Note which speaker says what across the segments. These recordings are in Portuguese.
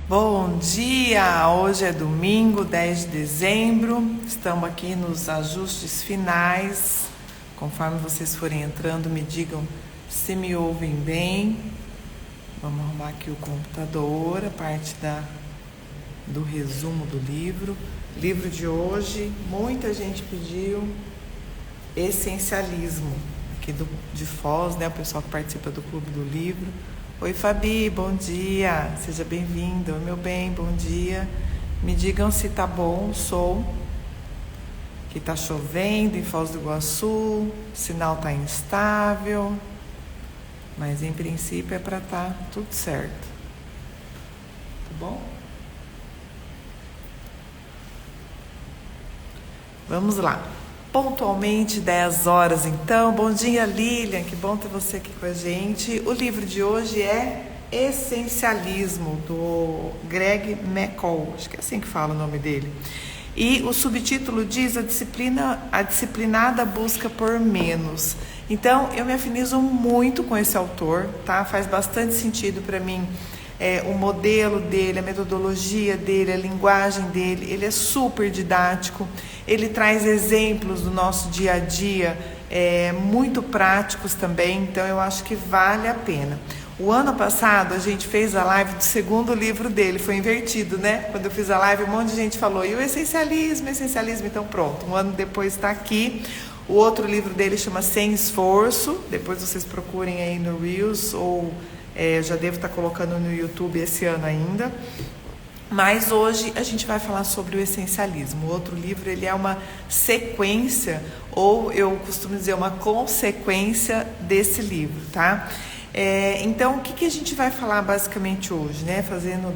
Speaker 1: Bom dia! Hoje é domingo, 10 de dezembro. Estamos aqui nos ajustes finais. Conforme vocês forem entrando, me digam se me ouvem bem. Vamos arrumar aqui o computador, a parte do resumo do livro. Livro de hoje, muita gente pediu Essencialismo, aqui de Foz, né? O pessoal que participa do Clube do Livro. Oi, Fabi, bom dia, seja bem-vindo. Meu bem, bom dia. Me digam se tá bom o som, que tá chovendo em Foz do Iguaçu, o sinal tá instável, mas em princípio é para tá tudo certo. Tá bom? Vamos lá. Pontualmente 10 horas então. Bom dia, Lilian, que bom ter você aqui com a gente. O livro de hoje é Essencialismo, do Greg McCall, acho que é assim que fala o nome dele. E o subtítulo diz a disciplinada busca por menos. Então, eu me afinizo muito com esse autor, tá? Faz bastante sentido para mim. O modelo dele, a metodologia dele, a linguagem dele, ele é super didático, ele traz exemplos do nosso dia a dia, muito práticos também, então eu acho que vale a pena. O ano passado a gente fez a live do segundo livro dele, foi invertido, né? Quando eu fiz a live, um monte de gente falou, e o essencialismo, então pronto, um ano depois está aqui. O outro livro dele chama Sem Esforço, depois vocês procurem aí no Reels ou... já devo estar colocando no YouTube esse ano ainda, mas hoje a gente vai falar sobre o essencialismo. O outro livro, ele é uma sequência, ou eu costumo dizer uma consequência desse livro, tá? Então, o que a gente vai falar basicamente hoje, né?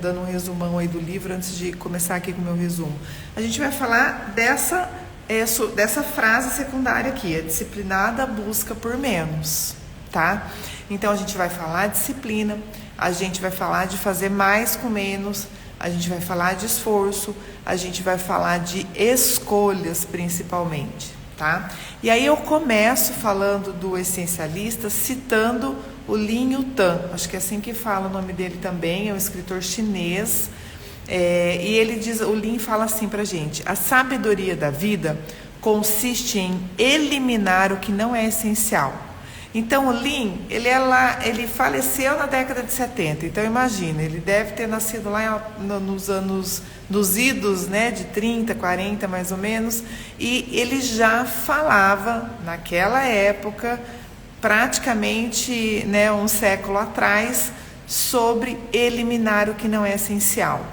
Speaker 1: Dando um resumão aí do livro, antes de começar aqui com o meu resumo. A gente vai falar dessa frase secundária aqui, a disciplinada busca por menos, tá? Então a gente vai falar de disciplina, a gente vai falar de fazer mais com menos, a gente vai falar de esforço, a gente vai falar de escolhas principalmente, tá? E aí eu começo falando do essencialista citando o Lin Yutang, acho que é assim que fala o nome dele também, é um escritor chinês, e ele diz, o Lin fala assim pra gente, a sabedoria da vida consiste em eliminar o que não é essencial. Então, o Lin, ele faleceu na década de 70, então imagina, ele deve ter nascido lá nos idos, né, de 30, 40 mais ou menos, e ele já falava, naquela época, praticamente, né, um século atrás, sobre eliminar o que não é essencial.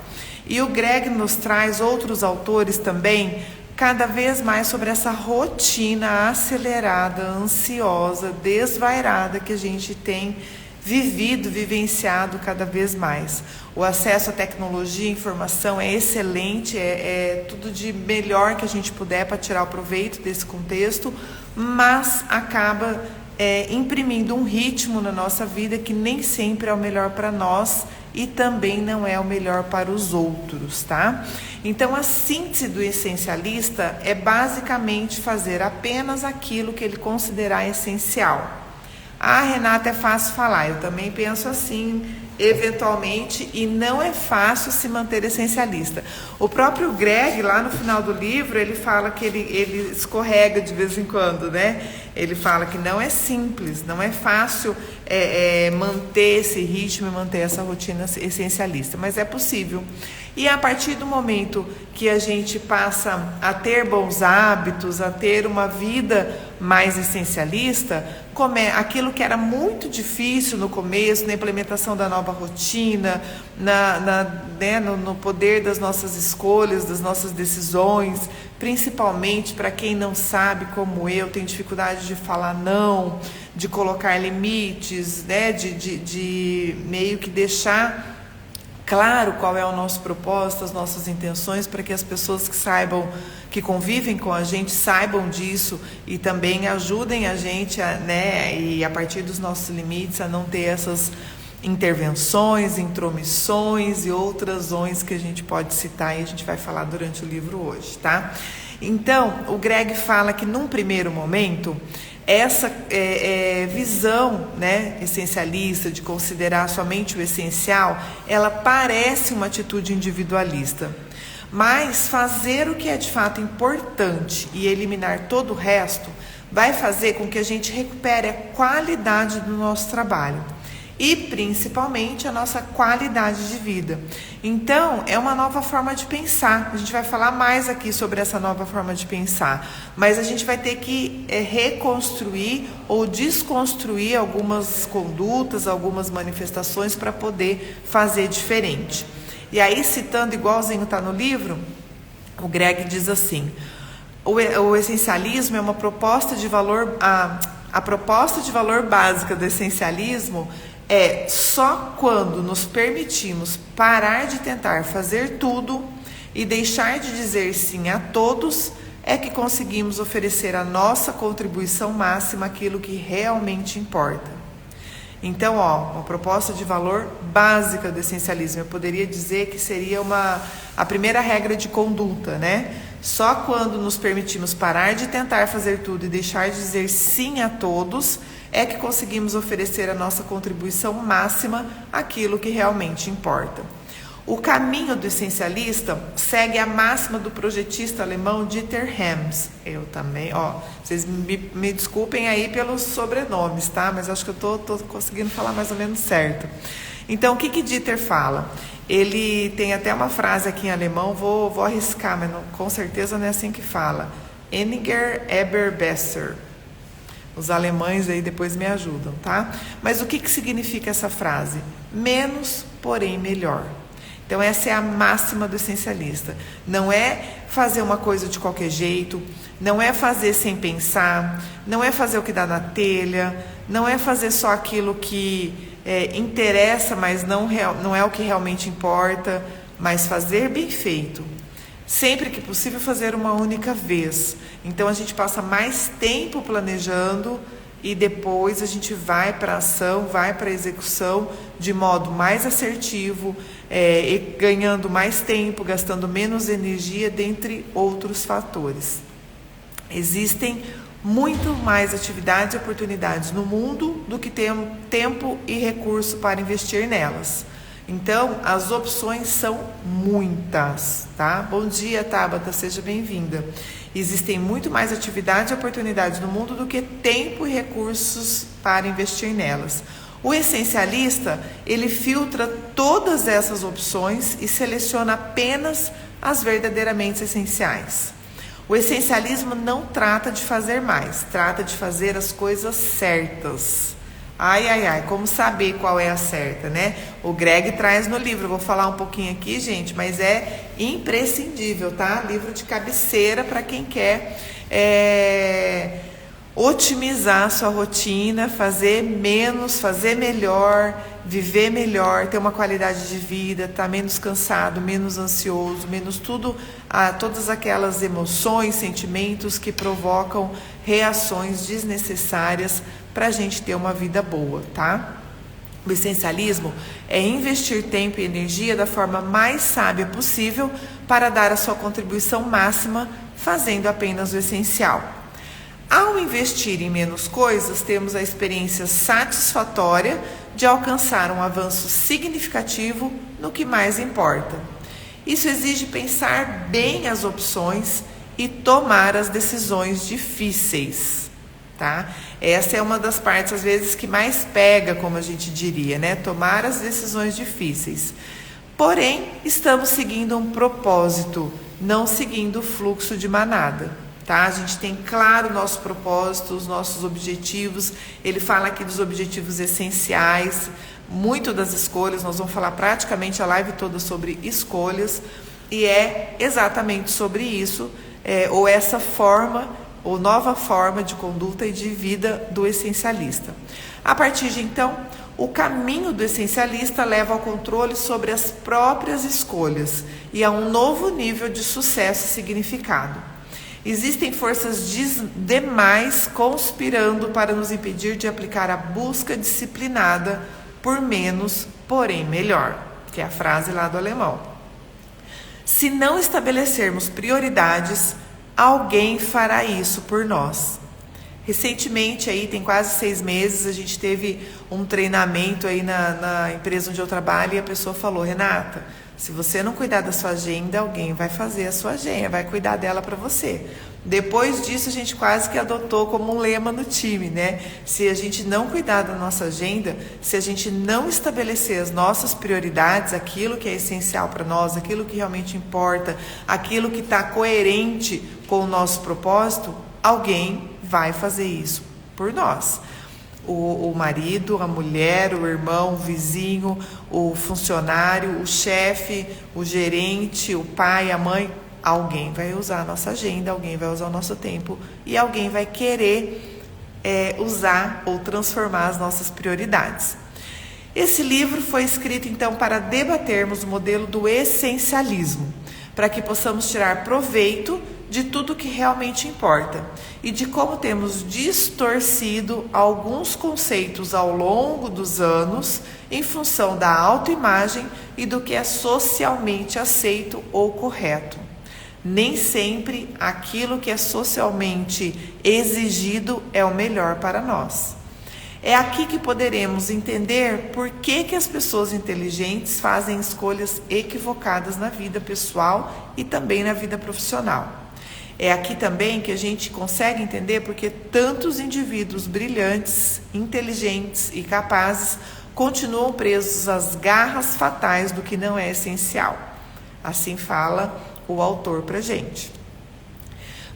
Speaker 1: E o Greg nos traz outros autores também, cada vez mais sobre essa rotina acelerada, ansiosa, desvairada que a gente tem vivenciado cada vez mais. O acesso à tecnologia e informação é excelente, é tudo de melhor que a gente puder para tirar o proveito desse contexto, mas acaba imprimindo um ritmo na nossa vida que nem sempre é o melhor para nós e também não é o melhor para os outros, tá? Então, a síntese do essencialista é basicamente fazer apenas aquilo que ele considerar essencial. Ah, Renata, é fácil falar, eu também penso assim, eventualmente, e não é fácil se manter essencialista. O próprio Greg, lá no final do livro, ele fala que ele escorrega de vez em quando, né? Ele fala que não é simples, não é fácil manter esse ritmo e manter essa rotina essencialista, mas é possível. E a partir do momento que a gente passa a ter bons hábitos, a ter uma vida mais essencialista, aquilo que era muito difícil no começo, na implementação da nova rotina, no poder das nossas escolhas, das nossas decisões, principalmente para quem não sabe, como eu, tem dificuldade de falar não, de colocar limites, né, de meio que deixar claro qual é o nosso propósito, as nossas intenções, para que as pessoas que convivem com a gente saibam disso e também ajudem a gente e a partir dos nossos limites a não ter essas intervenções, intromissões e outras zões que a gente pode citar e a gente vai falar durante o livro hoje, tá? Então, o Greg fala que num primeiro momento essa visão, né, essencialista, de considerar somente o essencial, ela parece uma atitude individualista. Mas fazer o que é de fato importante e eliminar todo o resto vai fazer com que a gente recupere a qualidade do nosso trabalho e principalmente a nossa qualidade de vida. Então, é uma nova forma de pensar. A gente vai falar mais aqui sobre essa nova forma de pensar, mas a gente vai ter que reconstruir ou desconstruir algumas condutas, algumas manifestações para poder fazer diferente. E aí, citando igualzinho está no livro, o Greg diz assim: o essencialismo é uma proposta de valor, a proposta de valor básica do essencialismo é só quando nos permitimos parar de tentar fazer tudo e deixar de dizer sim a todos, é que conseguimos oferecer a nossa contribuição máxima àquilo que realmente importa. Então, uma proposta de valor básica do essencialismo, eu poderia dizer que seria a primeira regra de conduta, né? Só quando nos permitimos parar de tentar fazer tudo e deixar de dizer sim a todos, é que conseguimos oferecer a nossa contribuição máxima àquilo que realmente importa. O caminho do essencialista segue a máxima do projetista alemão Dieter Rams. Eu também, vocês me desculpem aí pelos sobrenomes, tá? Mas acho que eu tô conseguindo falar mais ou menos certo. Então, o que Dieter fala? Ele tem até uma frase aqui em alemão, vou arriscar, mas com certeza não é assim que fala. Weniger, aber besser. Os alemães aí depois me ajudam, tá? Mas o que significa essa frase? Menos, porém melhor. Então, essa é a máxima do essencialista. Não é fazer uma coisa de qualquer jeito, não é fazer sem pensar, não é fazer o que dá na telha, não é fazer só aquilo que interessa, mas não é o que realmente importa, mas fazer bem feito. Sempre que possível, fazer uma única vez. Então, a gente passa mais tempo planejando e depois a gente vai para a ação, vai para a execução de modo mais assertivo, ganhando mais tempo, gastando menos energia, dentre outros fatores. Existem muito mais atividades e oportunidades no mundo do que tempo e recurso para investir nelas. Então, as opções são muitas, tá? Bom dia, Tabata, seja bem-vinda. Existem muito mais atividades e oportunidades no mundo do que tempo e recursos para investir nelas. O essencialista, ele filtra todas essas opções e seleciona apenas as verdadeiramente essenciais. O essencialismo não trata de fazer mais, trata de fazer as coisas certas. Como saber qual é a certa, né? O Greg traz no livro, vou falar um pouquinho aqui, gente, mas é imprescindível, tá? Livro de cabeceira para quem quer otimizar a sua rotina, fazer menos, fazer melhor, viver melhor, ter uma qualidade de vida, estar menos cansado, menos ansioso, menos todas aquelas emoções, sentimentos que provocam reações desnecessárias para a gente ter uma vida boa, tá? O essencialismo é investir tempo e energia da forma mais sábia possível para dar a sua contribuição máxima, fazendo apenas o essencial. Ao investir em menos coisas, temos a experiência satisfatória de alcançar um avanço significativo no que mais importa. Isso exige pensar bem as opções e tomar as decisões difíceis, tá? Essa é uma das partes, às vezes, que mais pega, como a gente diria, né? Tomar as decisões difíceis. Porém, estamos seguindo um propósito, não seguindo o fluxo de manada. Tá? A gente tem claro o nosso propósito, os nossos objetivos. Ele fala aqui dos objetivos essenciais, muito das escolhas. Nós vamos falar praticamente a live toda sobre escolhas. E é exatamente sobre isso, ou essa forma, ou nova forma de conduta e de vida do essencialista. A partir de então, o caminho do essencialista leva ao controle sobre as próprias escolhas e a um novo nível de sucesso e significado. Existem forças demais conspirando para nos impedir de aplicar a busca disciplinada por menos, porém melhor, que é a frase lá do alemão. Se não estabelecermos prioridades, alguém fará isso por nós. Recentemente, aí, tem quase 6 meses, a gente teve um treinamento aí na empresa onde eu trabalho e a pessoa falou: Renata, se você não cuidar da sua agenda, alguém vai fazer a sua agenda, vai cuidar dela para você. Depois disso, a gente quase que adotou como um lema no time, né? Se a gente não cuidar da nossa agenda, se a gente não estabelecer as nossas prioridades, aquilo que é essencial para nós, aquilo que realmente importa, aquilo que está coerente com o nosso propósito, alguém vai fazer isso por nós. O marido, a mulher, o irmão, o vizinho, o funcionário, o chefe, o gerente, o pai, a mãe, alguém vai usar a nossa agenda, alguém vai usar o nosso tempo e alguém vai querer usar ou transformar as nossas prioridades. Esse livro foi escrito então para debatermos o modelo do essencialismo, para que possamos tirar proveito de tudo que realmente importa e de como temos distorcido alguns conceitos ao longo dos anos em função da autoimagem e do que é socialmente aceito ou correto. Nem sempre aquilo que é socialmente exigido é o melhor para nós. É aqui que poderemos entender por que as pessoas inteligentes fazem escolhas equivocadas na vida pessoal e também na vida profissional. É aqui também que a gente consegue entender porque tantos indivíduos brilhantes, inteligentes e capazes continuam presos às garras fatais do que não é essencial. Assim fala o autor pra gente.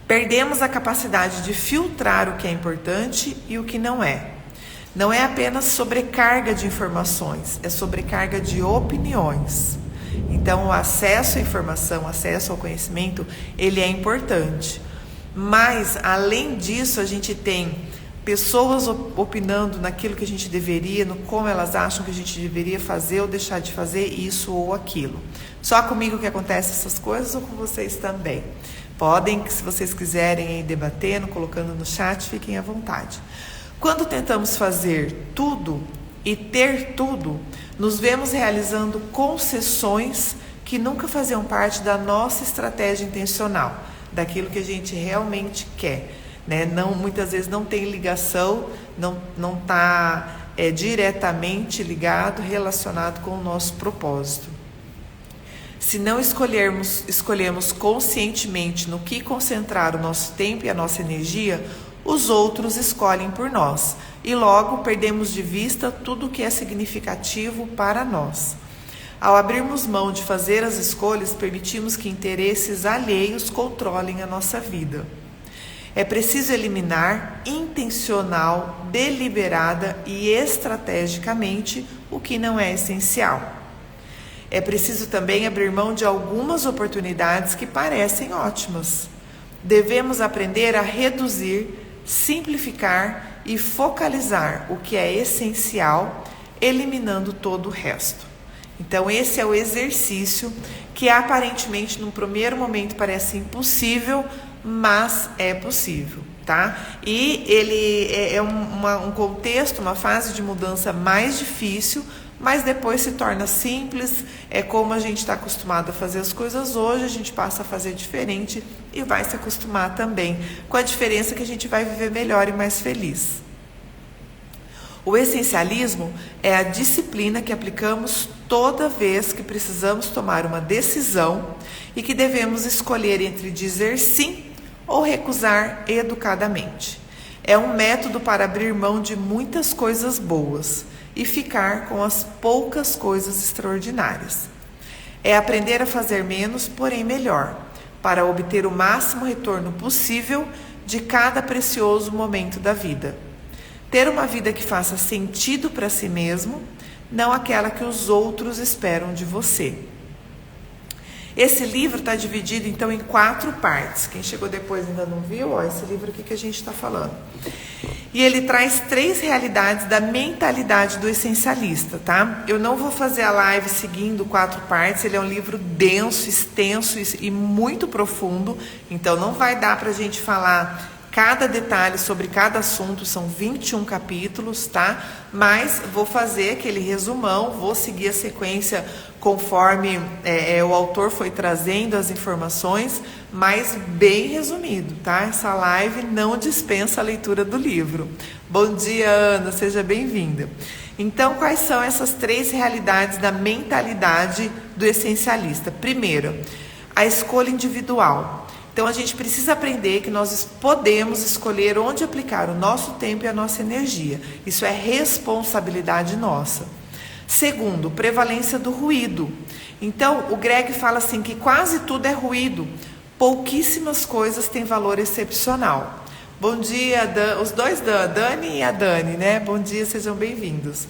Speaker 1: Perdemos a capacidade de filtrar o que é importante e o que não é. Não é apenas sobrecarga de informações, é sobrecarga de opiniões. Então, o acesso à informação, o acesso ao conhecimento, ele é importante. Mas, além disso, a gente tem pessoas opinando naquilo que a gente deveria, no como elas acham que a gente deveria fazer ou deixar de fazer isso ou aquilo. Só comigo que acontece essas coisas ou com vocês também? Podem, se vocês quiserem, ir debatendo, colocando no chat, fiquem à vontade. Quando tentamos fazer tudo e ter tudo, nos vemos realizando concessões que nunca faziam parte da nossa estratégia intencional, daquilo que a gente realmente quer, né? Não, muitas vezes não tem ligação, não está diretamente ligado, relacionado com o nosso propósito. Se não escolhemos conscientemente no que concentrar o nosso tempo e a nossa energia, os outros escolhem por nós e logo perdemos de vista tudo o que é significativo para nós. Ao abrirmos mão de fazer as escolhas, permitimos que interesses alheios controlem a nossa vida. É preciso eliminar intencional, deliberada e estrategicamente o que não é essencial. É preciso também abrir mão de algumas oportunidades que parecem ótimas. Devemos aprender a reduzir, simplificar e focalizar o que é essencial, eliminando todo o resto. Então, esse é o exercício que aparentemente, num primeiro momento, parece impossível, mas é possível, tá? E ele é um contexto, uma fase de mudança mais difícil, mas depois se torna simples, é como a gente está acostumado a fazer as coisas hoje, a gente passa a fazer diferente e vai se acostumar também, com a diferença que a gente vai viver melhor e mais feliz. O essencialismo é a disciplina que aplicamos toda vez que precisamos tomar uma decisão e que devemos escolher entre dizer sim ou recusar educadamente. É um método para abrir mão de muitas coisas boas e ficar com as poucas coisas extraordinárias. É aprender a fazer menos, porém melhor, para obter o máximo retorno possível de cada precioso momento da vida. Ter uma vida que faça sentido para si mesmo, não aquela que os outros esperam de você. Esse livro está dividido, então, em 4 partes. Quem chegou depois ainda não viu, ó, esse livro aqui que a gente está falando. E ele traz 3 realidades da mentalidade do essencialista, tá? Eu não vou fazer a live seguindo 4 partes, ele é um livro denso, extenso e muito profundo, então não vai dar para a gente falar cada detalhe sobre cada assunto, são 21 capítulos, tá? Mas vou fazer aquele resumão, vou seguir a sequência conforme o autor foi trazendo as informações, mas bem resumido, tá? Essa live não dispensa a leitura do livro. Bom dia, Ana, seja bem-vinda. Então, quais são essas 3 realidades da mentalidade do essencialista? Primeiro, a escolha individual. Então, a gente precisa aprender que nós podemos escolher onde aplicar o nosso tempo e a nossa energia. Isso é responsabilidade nossa. Segundo, prevalência do ruído. Então, o Greg fala assim que quase tudo é ruído. Pouquíssimas coisas têm valor excepcional. Bom dia, os dois Dani e a Dani, né? Bom dia, sejam bem-vindos.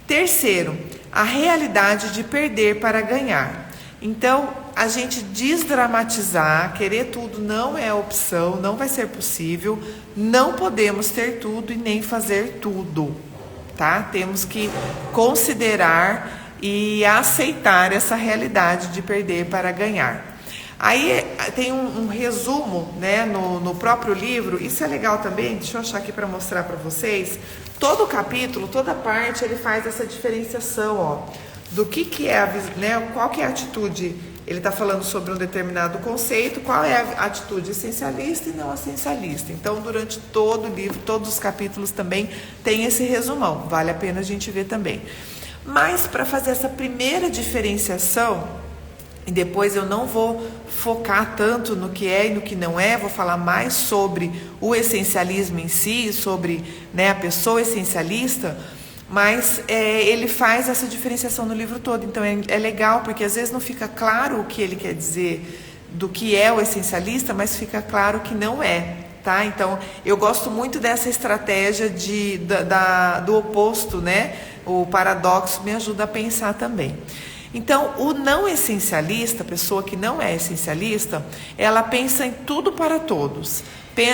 Speaker 1: Terceiro, a realidade de perder para ganhar. Então, a gente desdramatizar, querer tudo não é opção, não vai ser possível, não podemos ter tudo e nem fazer tudo, tá? Temos que considerar e aceitar essa realidade de perder para ganhar. Aí tem um resumo, né, no próprio livro. Isso é legal também, deixa eu achar aqui para mostrar para vocês. Todo capítulo, toda parte, ele faz essa diferenciação, ó, do que é, né, qual que é a atitude. Ele está falando sobre um determinado conceito, qual é a atitude essencialista e não essencialista. Então, durante todo o livro, todos os capítulos também tem esse resumão, vale a pena a gente ver também. Mas para fazer essa primeira diferenciação, e depois eu não vou focar tanto no que é e no que não é, vou falar mais sobre o essencialismo em si, sobre, né, a pessoa essencialista, mas ele faz essa diferenciação no livro todo. Então é legal, porque às vezes não fica claro o que ele quer dizer do que é o essencialista, mas fica claro que não é, tá? Então eu gosto muito dessa estratégia do oposto, né? O paradoxo me ajuda a pensar também. Então, o não essencialista, a pessoa que não é essencialista, ela pensa em tudo para todos.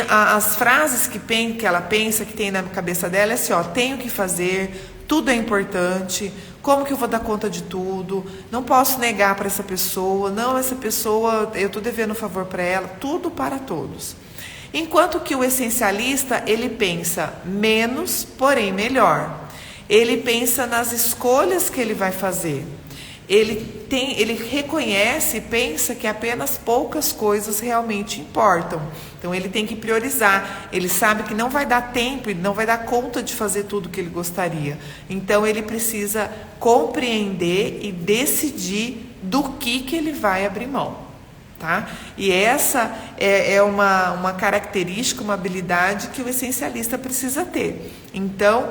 Speaker 1: As frases que ela pensa, que tem na cabeça dela, é assim, ó, tenho que fazer, tudo é importante, como que eu vou dar conta de tudo, não posso negar para essa pessoa, não, essa pessoa, eu estou devendo um favor para ela, tudo para todos. Enquanto que o essencialista, ele pensa menos, porém melhor. Ele pensa nas escolhas que ele vai fazer. Ele reconhece e pensa que apenas poucas coisas realmente importam. Então ele tem que priorizar. Ele sabe que não vai dar tempo e não vai dar conta de fazer tudo que ele gostaria. Então ele precisa compreender e decidir do que ele vai abrir mão. Tá? E essa é uma característica, uma habilidade que o essencialista precisa ter. Então,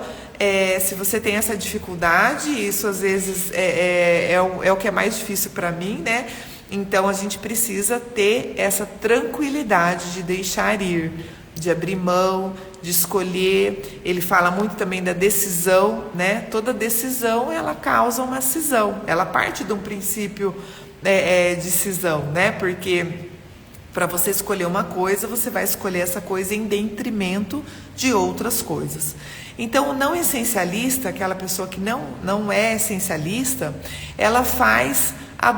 Speaker 1: se você tem essa dificuldade, isso às vezes é o que é mais difícil para mim, né? Então a gente precisa ter essa tranquilidade de deixar ir, de abrir mão, de escolher. Ele fala muito também da decisão, né? Toda decisão ela causa uma cisão, ela parte de um princípio de cisão, né? Porque para você escolher uma coisa, você vai escolher essa coisa em detrimento de outras coisas. Então, o não essencialista, aquela pessoa que não é essencialista, ela faz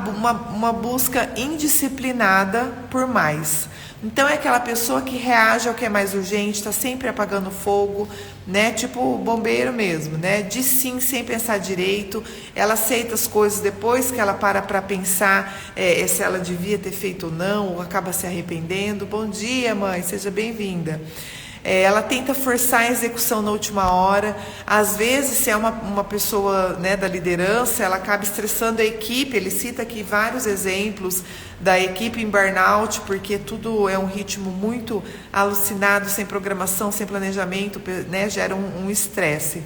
Speaker 1: uma busca indisciplinada por mais. Então, é aquela pessoa que reage ao que é mais urgente, está sempre apagando fogo, né? Tipo bombeiro mesmo, né? Diz sim sem pensar direito, ela aceita as coisas depois que ela para pensar se ela devia ter feito ou não, ou acaba se arrependendo. Bom dia, mãe, seja bem-vinda. Ela tenta forçar a execução na última hora. Às vezes, se é uma pessoa, né, da liderança, ela acaba estressando a equipe. Ele cita aqui vários exemplos da equipe em burnout, porque tudo é um ritmo muito alucinado, sem programação, sem planejamento, né, gera um estresse.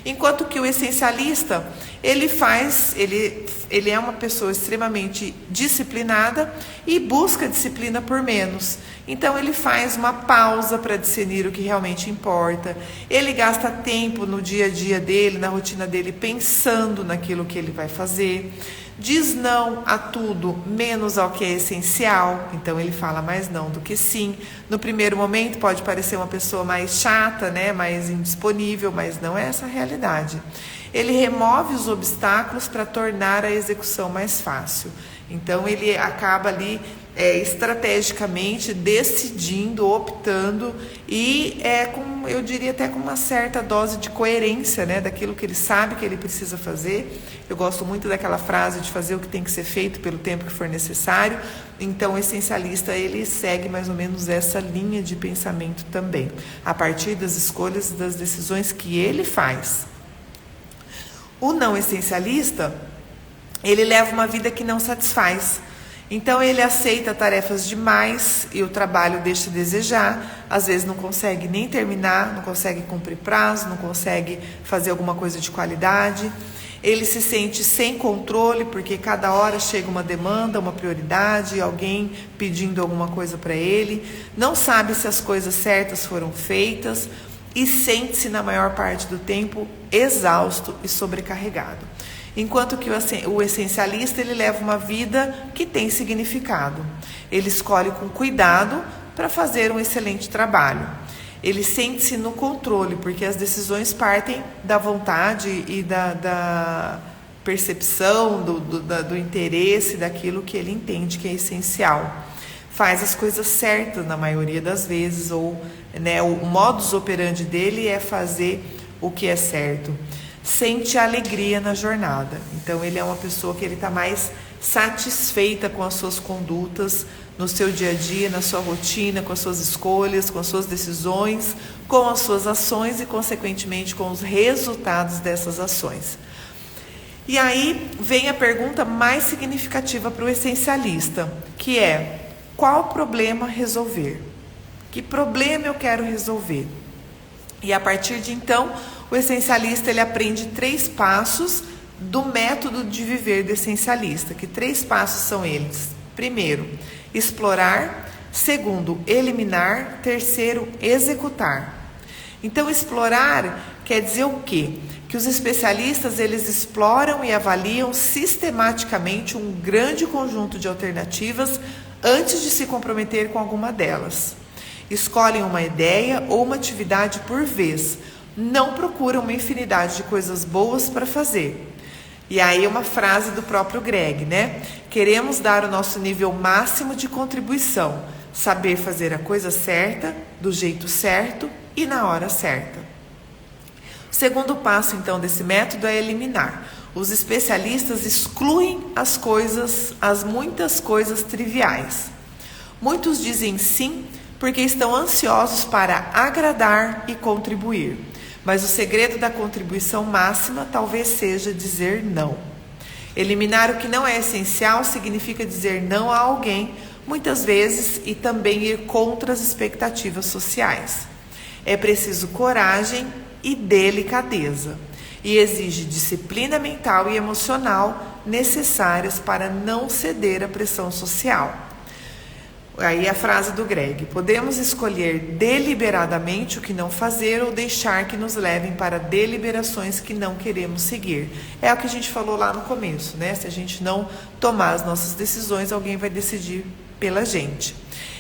Speaker 1: Enquanto que o essencialista, ele é uma pessoa extremamente disciplinada e busca disciplina por menos. Então ele faz uma pausa para discernir o que realmente importa. Ele gasta tempo no dia a dia dele, na rotina dele, pensando naquilo que ele vai fazer. Diz não a tudo, menos ao que é essencial. Então ele fala mais não do que sim. No primeiro momento pode parecer uma pessoa mais chata, né, mais indisponível, mas não é essa a realidade. Ele remove os obstáculos para tornar a execução mais fácil. Então ele acaba ali estrategicamente decidindo, optando e eu diria até com uma certa dose de coerência, né, daquilo que ele sabe que ele precisa fazer. Eu gosto muito daquela frase de fazer o que tem que ser feito pelo tempo que for necessário. Então o essencialista, ele segue mais ou menos essa linha de pensamento também, a partir das escolhas, das decisões que ele faz. O não essencialista, ele leva uma vida que não satisfaz. Então ele aceita tarefas demais e o trabalho deixa a desejar, às vezes não consegue nem terminar, não consegue cumprir prazo, não consegue fazer alguma coisa de qualidade. Ele se sente sem controle porque cada hora chega uma demanda, uma prioridade, alguém pedindo alguma coisa para ele, não sabe se as coisas certas foram feitas e sente-se na maior parte do tempo exausto e sobrecarregado. Enquanto que o essencialista, ele leva uma vida que tem significado. Ele escolhe com cuidado para fazer um excelente trabalho. Ele sente-se no controle, porque as decisões partem da vontade e da percepção, do interesse, daquilo que ele entende que é essencial. Faz as coisas certas na maioria das vezes, ou né, o modus operandi dele é fazer o que é certo. Sente alegria na jornada. Então ele é uma pessoa que ele está mais satisfeita com as suas condutas no seu dia a dia, na sua rotina, com as suas escolhas, com as suas decisões, com as suas ações e consequentemente com os resultados dessas ações. E aí vem a pergunta mais significativa para o essencialista, que é: qual problema resolver? Que problema eu quero resolver? E a partir de então, o essencialista, ele aprende 3 passos do método de viver do essencialista, que 3 passos são eles. Primeiro, explorar. Segundo, eliminar. Terceiro, executar. Então, explorar quer dizer o quê? Que os especialistas, eles exploram e avaliam sistematicamente um grande conjunto de alternativas antes de se comprometer com alguma delas. Escolhem uma ideia ou uma atividade por vez, não procuram uma infinidade de coisas boas para fazer. E aí uma frase do próprio Greg, né? Queremos dar o nosso nível máximo de contribuição, saber fazer a coisa certa, do jeito certo e na hora certa. O segundo passo, então, desse método é eliminar. Os especialistas excluem as muitas coisas triviais. Muitos dizem sim porque estão ansiosos para agradar e contribuir. Mas o segredo da contribuição máxima talvez seja dizer não. Eliminar o que não é essencial significa dizer não a alguém, muitas vezes, e também ir contra as expectativas sociais. É preciso coragem e delicadeza, e exige disciplina mental e emocional necessárias para não ceder à pressão social. Aí a frase do Greg: podemos escolher deliberadamente o que não fazer ou deixar que nos levem para deliberações que não queremos seguir. É o que a gente falou lá no começo, né? Se a gente não tomar as nossas decisões, alguém vai decidir pela gente.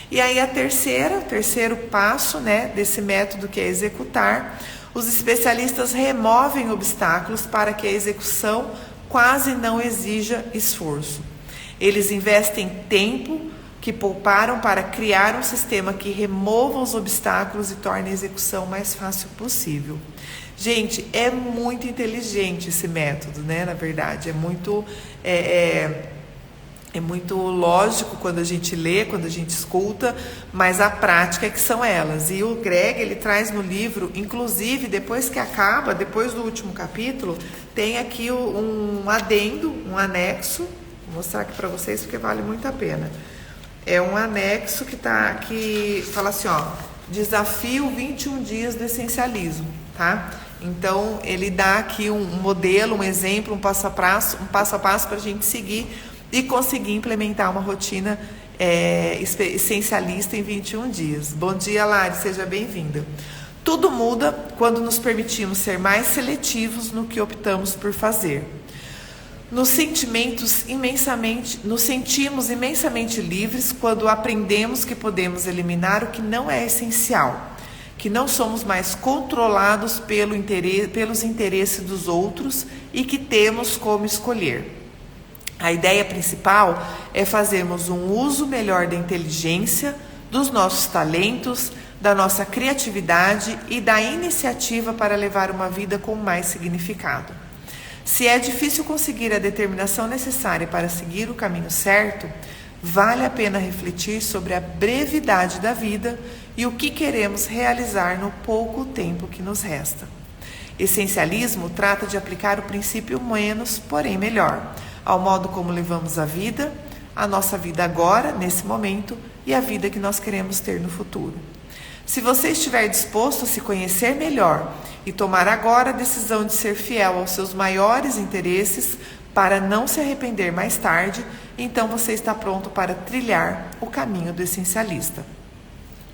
Speaker 1: E aí o terceiro passo, né, desse método, que é executar. Os especialistas removem obstáculos para que a execução quase não exija esforço. Eles investem tempo que pouparam para criar um sistema que remova os obstáculos e torne a execução mais fácil possível. Gente, é muito inteligente esse método, né? Na verdade, é muito lógico quando a gente lê, quando a gente escuta, mas a prática é que são elas. E o Greg, ele traz no livro, inclusive depois que acaba, depois do último capítulo, tem aqui um adendo, um anexo. Vou mostrar aqui para vocês porque vale muito a pena. É um anexo que fala assim, ó, desafio 21 dias do essencialismo, tá? Então, ele dá aqui um modelo, um exemplo, um passo a passo para a gente seguir e conseguir implementar uma rotina essencialista em 21 dias. Bom dia, Lari, seja bem-vinda. Tudo muda quando nos permitimos ser mais seletivos no que optamos por fazer. Nos sentimos imensamente livres quando aprendemos que podemos eliminar o que não é essencial, que não somos mais controlados pelos interesses dos outros e que temos como escolher. A ideia principal é fazermos um uso melhor da inteligência, dos nossos talentos, da nossa criatividade e da iniciativa para levar uma vida com mais significado. Se é difícil conseguir a determinação necessária para seguir o caminho certo, vale a pena refletir sobre a brevidade da vida e o que queremos realizar no pouco tempo que nos resta. Essencialismo trata de aplicar o princípio menos, porém melhor, ao modo como levamos a vida, a nossa vida agora, nesse momento, e a vida que nós queremos ter no futuro. Se você estiver disposto a se conhecer melhor e tomar agora a decisão de ser fiel aos seus maiores interesses para não se arrepender mais tarde, então você está pronto para trilhar o caminho do essencialista.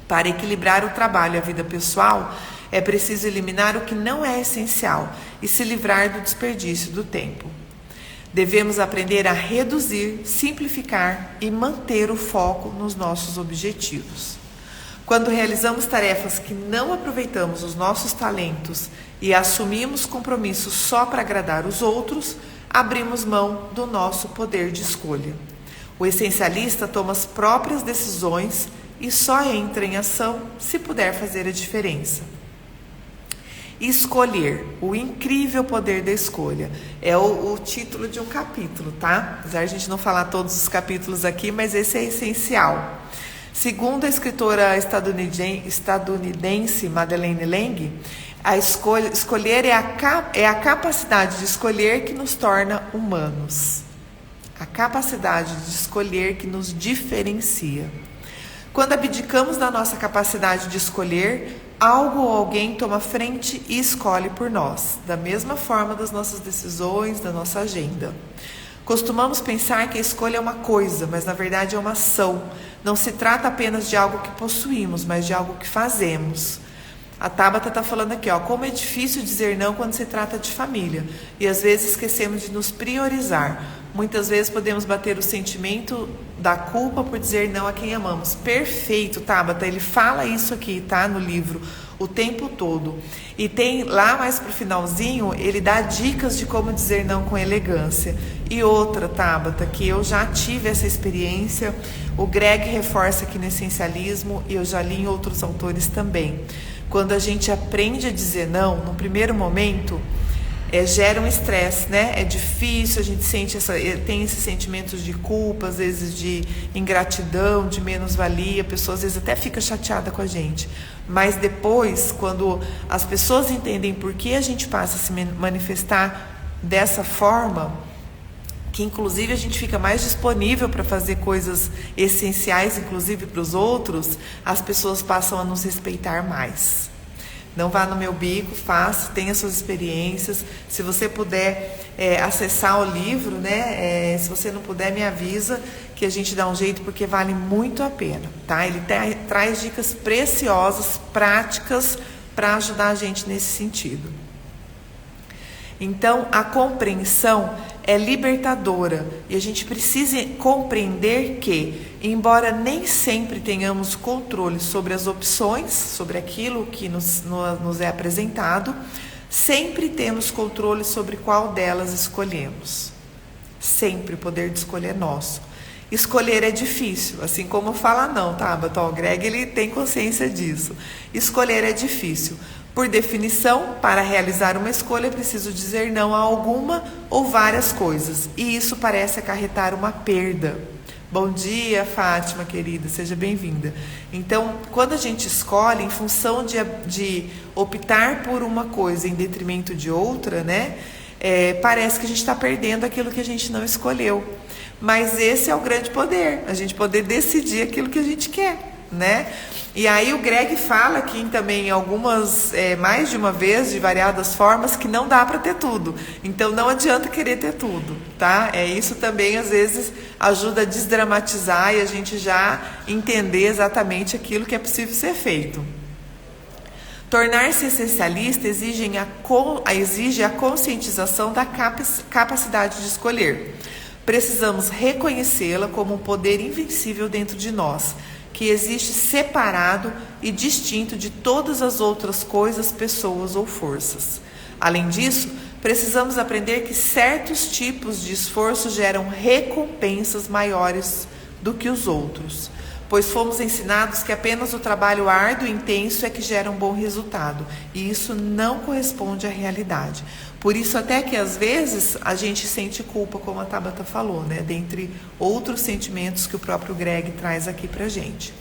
Speaker 1: Para equilibrar o trabalho e a vida pessoal, é preciso eliminar o que não é essencial e se livrar do desperdício do tempo. Devemos aprender a reduzir, simplificar e manter o foco nos nossos objetivos. Quando realizamos tarefas que não aproveitamos os nossos talentos e assumimos compromissos só para agradar os outros, abrimos mão do nosso poder de escolha. O essencialista toma as próprias decisões e só entra em ação se puder fazer a diferença. Escolher, o incrível poder da escolha, é o título de um capítulo, tá? Apesar de a gente não falar todos os capítulos aqui, mas esse é essencial. Segundo a escritora estadunidense Madeleine L'Engle, escolher é a capacidade de escolher que nos torna humanos. A capacidade de escolher que nos diferencia. Quando abdicamos da nossa capacidade de escolher, algo ou alguém toma frente e escolhe por nós, da mesma forma das nossas decisões, da nossa agenda. Costumamos pensar que a escolha é uma coisa, mas na verdade é uma ação. Não se trata apenas de algo que possuímos, mas de algo que fazemos. A Tabata está falando aqui, como é difícil dizer não quando se trata de família. E às vezes esquecemos de nos priorizar. Muitas vezes podemos bater o sentimento da culpa por dizer não a quem amamos. Perfeito, Tabata, ele fala isso aqui, tá? No livro, o tempo todo. E tem lá mais pro finalzinho, ele dá dicas de como dizer não com elegância. E outra, Tabata, que eu já tive essa experiência, o Greg reforça aqui no Essencialismo e eu já li em outros autores também. Quando a gente aprende a dizer não, no primeiro momento, gera um estresse, né? É difícil, a gente tem esses sentimentos de culpa, às vezes de ingratidão, de menos-valia, a pessoa às vezes até fica chateada com a gente. Mas depois, quando as pessoas entendem por que a gente passa a se manifestar dessa forma, que inclusive a gente fica mais disponível para fazer coisas essenciais, inclusive para os outros, as pessoas passam a nos respeitar mais. Não vá no meu bico, faça, tenha suas experiências. Se você puder acessar o livro, né? Se você não puder, me avisa que a gente dá um jeito, porque vale muito a pena, tá? Ele traz dicas preciosas, práticas, para ajudar a gente nesse sentido. Então, a compreensão é libertadora e a gente precisa compreender que, embora nem sempre tenhamos controle sobre as opções, sobre aquilo que nos é apresentado, sempre temos controle sobre qual delas escolhemos. Sempre o poder de escolher é nosso. Escolher é difícil, assim como falar não, tá? O Greg, ele tem consciência disso. Escolher é difícil. Por definição, para realizar uma escolha é preciso dizer não a alguma ou várias coisas, e isso parece acarretar uma perda. Bom dia, Fátima, querida, seja bem-vinda. Então, quando a gente escolhe, em função de optar por uma coisa em detrimento de outra, né, parece que a gente está perdendo aquilo que a gente não escolheu. Mas esse é o grande poder, a gente poder decidir aquilo que a gente quer, né? E aí o Greg fala aqui também algumas, mais de uma vez, de variadas formas, que não dá para ter tudo. Então não adianta querer ter tudo, tá? Isso também às vezes ajuda a desdramatizar e a gente já entender exatamente aquilo que é possível ser feito. Tornar-se essencialista exige a conscientização da capacidade de escolher. Precisamos reconhecê-la como um poder invencível dentro de nós, que existe separado e distinto de todas as outras coisas, pessoas ou forças. Além disso, precisamos aprender que certos tipos de esforço geram recompensas maiores do que os outros, pois fomos ensinados que apenas o trabalho árduo e intenso é que gera um bom resultado, e isso não corresponde à realidade. Por isso até que às vezes a gente sente culpa, como a Tabata falou, né? Dentre outros sentimentos que o próprio Greg traz aqui pra gente.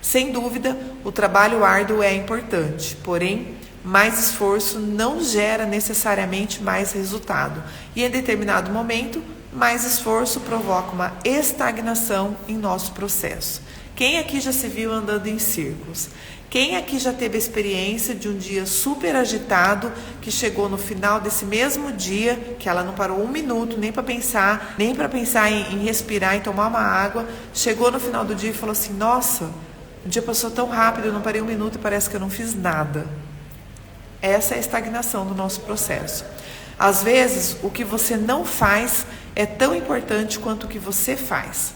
Speaker 1: Sem dúvida, o trabalho árduo é importante, porém, mais esforço não gera necessariamente mais resultado, e em determinado momento, mais esforço provoca uma estagnação em nosso processo. Quem aqui já se viu andando em círculos? Quem aqui já teve a experiência de um dia super agitado, que chegou no final desse mesmo dia, que ela não parou um minuto, nem para pensar em respirar, em tomar uma água, chegou no final do dia e falou assim, nossa, o dia passou tão rápido, eu não parei um minuto e parece que eu não fiz nada. Essa é a estagnação do nosso processo. Às vezes, o que você não faz é tão importante quanto o que você faz.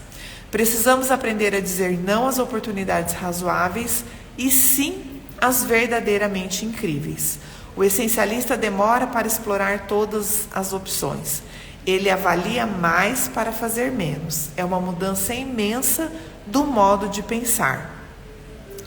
Speaker 1: Precisamos aprender a dizer não às oportunidades razoáveis e sim às verdadeiramente incríveis. O essencialista demora para explorar todas as opções. Ele avalia mais para fazer menos. É uma mudança imensa do modo de pensar.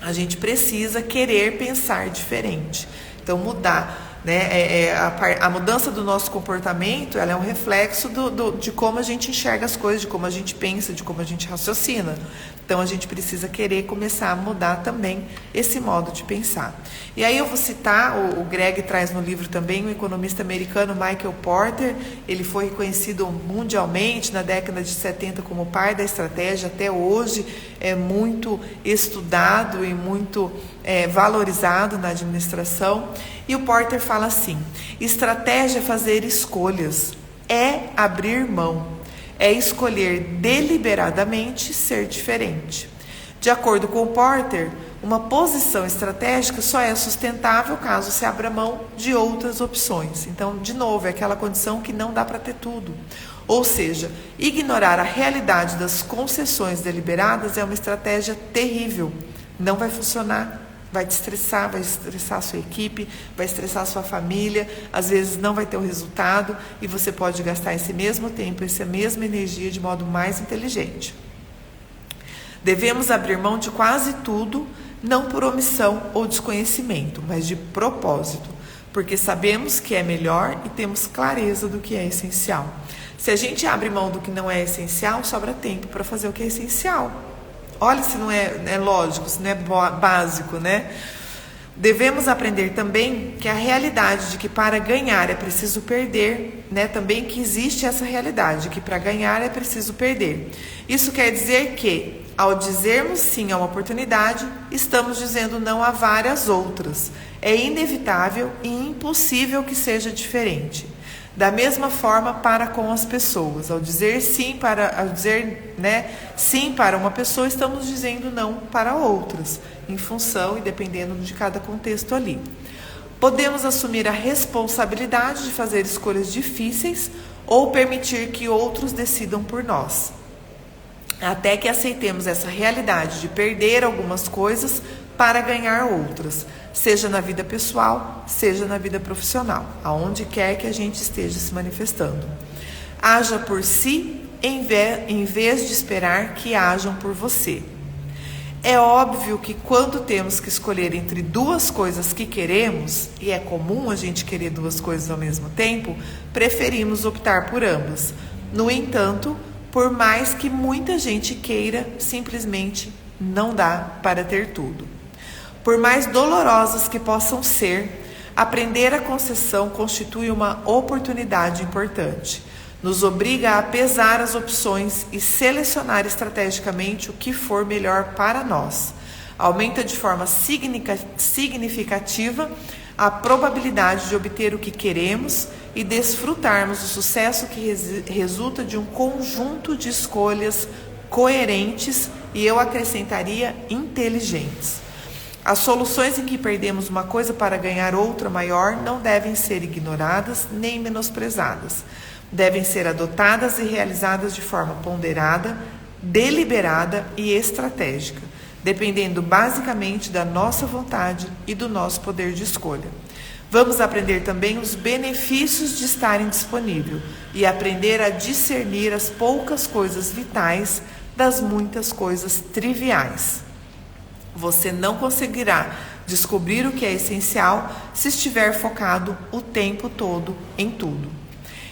Speaker 1: A gente precisa querer pensar diferente. Então, mudar. Né? A mudança do nosso comportamento, ela é um reflexo de como a gente enxerga as coisas, de como a gente pensa, de como a gente raciocina. Então a gente precisa querer começar a mudar também esse modo de pensar. E aí eu vou citar, o Greg traz no livro também, o economista americano Michael Porter. Ele foi reconhecido mundialmente na década de 70 como pai da estratégia, até hoje é muito estudado e muito valorizado na administração. E o Porter fala assim, estratégia é fazer escolhas, é abrir mão. É escolher deliberadamente ser diferente. De acordo com o Porter, uma posição estratégica só é sustentável caso se abra mão de outras opções. Então, de novo, é aquela condição que não dá para ter tudo. Ou seja, ignorar a realidade das concessões deliberadas é uma estratégia terrível. Não vai funcionar. Vai te estressar, vai estressar a sua equipe, vai estressar a sua família, às vezes não vai ter o resultado e você pode gastar esse mesmo tempo, essa mesma energia de modo mais inteligente. Devemos abrir mão de quase tudo, não por omissão ou desconhecimento, mas de propósito, porque sabemos que é melhor e temos clareza do que é essencial. Se a gente abre mão do que não é essencial, sobra tempo para fazer o que é essencial. Olha se não é lógico, se não é básico, né? Devemos aprender também que a realidade de que para ganhar é preciso perder, né? Também que existe essa realidade, que para ganhar é preciso perder. Isso quer dizer que, ao dizermos sim a uma oportunidade, estamos dizendo não a várias outras. É inevitável e impossível que seja diferente. Da mesma forma para com as pessoas. Ao dizer sim para uma pessoa, estamos dizendo não para outras, em função e dependendo de cada contexto ali. Podemos assumir a responsabilidade de fazer escolhas difíceis ou permitir que outros decidam por nós. Até que aceitemos essa realidade de perder algumas coisas para ganhar outras, seja na vida pessoal, seja na vida profissional, aonde quer que a gente esteja se manifestando. Haja por si em vez de esperar que hajam por você. É óbvio que quando temos que escolher entre duas coisas que queremos, e é comum a gente querer duas coisas ao mesmo tempo, preferimos optar por ambas. No entanto, por mais que muita gente queira, simplesmente não dá para ter tudo. Por mais dolorosas que possam ser, aprender a concessão constitui uma oportunidade importante. Nos obriga a pesar as opções e selecionar estrategicamente o que for melhor para nós. Aumenta de forma significativa a probabilidade de obter o que queremos e desfrutarmos do sucesso que resulta de um conjunto de escolhas coerentes e, eu acrescentaria, inteligentes. As soluções em que perdemos uma coisa para ganhar outra maior não devem ser ignoradas nem menosprezadas. Devem ser adotadas e realizadas de forma ponderada, deliberada e estratégica, dependendo basicamente da nossa vontade e do nosso poder de escolha. Vamos aprender também os benefícios de estarem disponível e aprender a discernir as poucas coisas vitais das muitas coisas triviais. Você não conseguirá descobrir o que é essencial se estiver focado o tempo todo em tudo.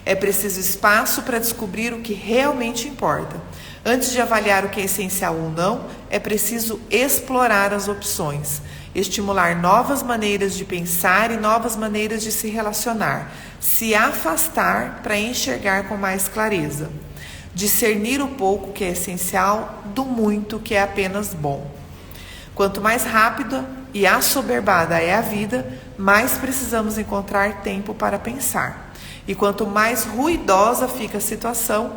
Speaker 1: É preciso espaço para descobrir o que realmente importa. Antes de avaliar o que é essencial ou não, é preciso explorar as opções, estimular novas maneiras de pensar e novas maneiras de se relacionar, se afastar para enxergar com mais clareza, discernir o pouco que é essencial do muito que é apenas bom. Quanto mais rápida e assoberbada é a vida, mais precisamos encontrar tempo para pensar. E quanto mais ruidosa fica a situação,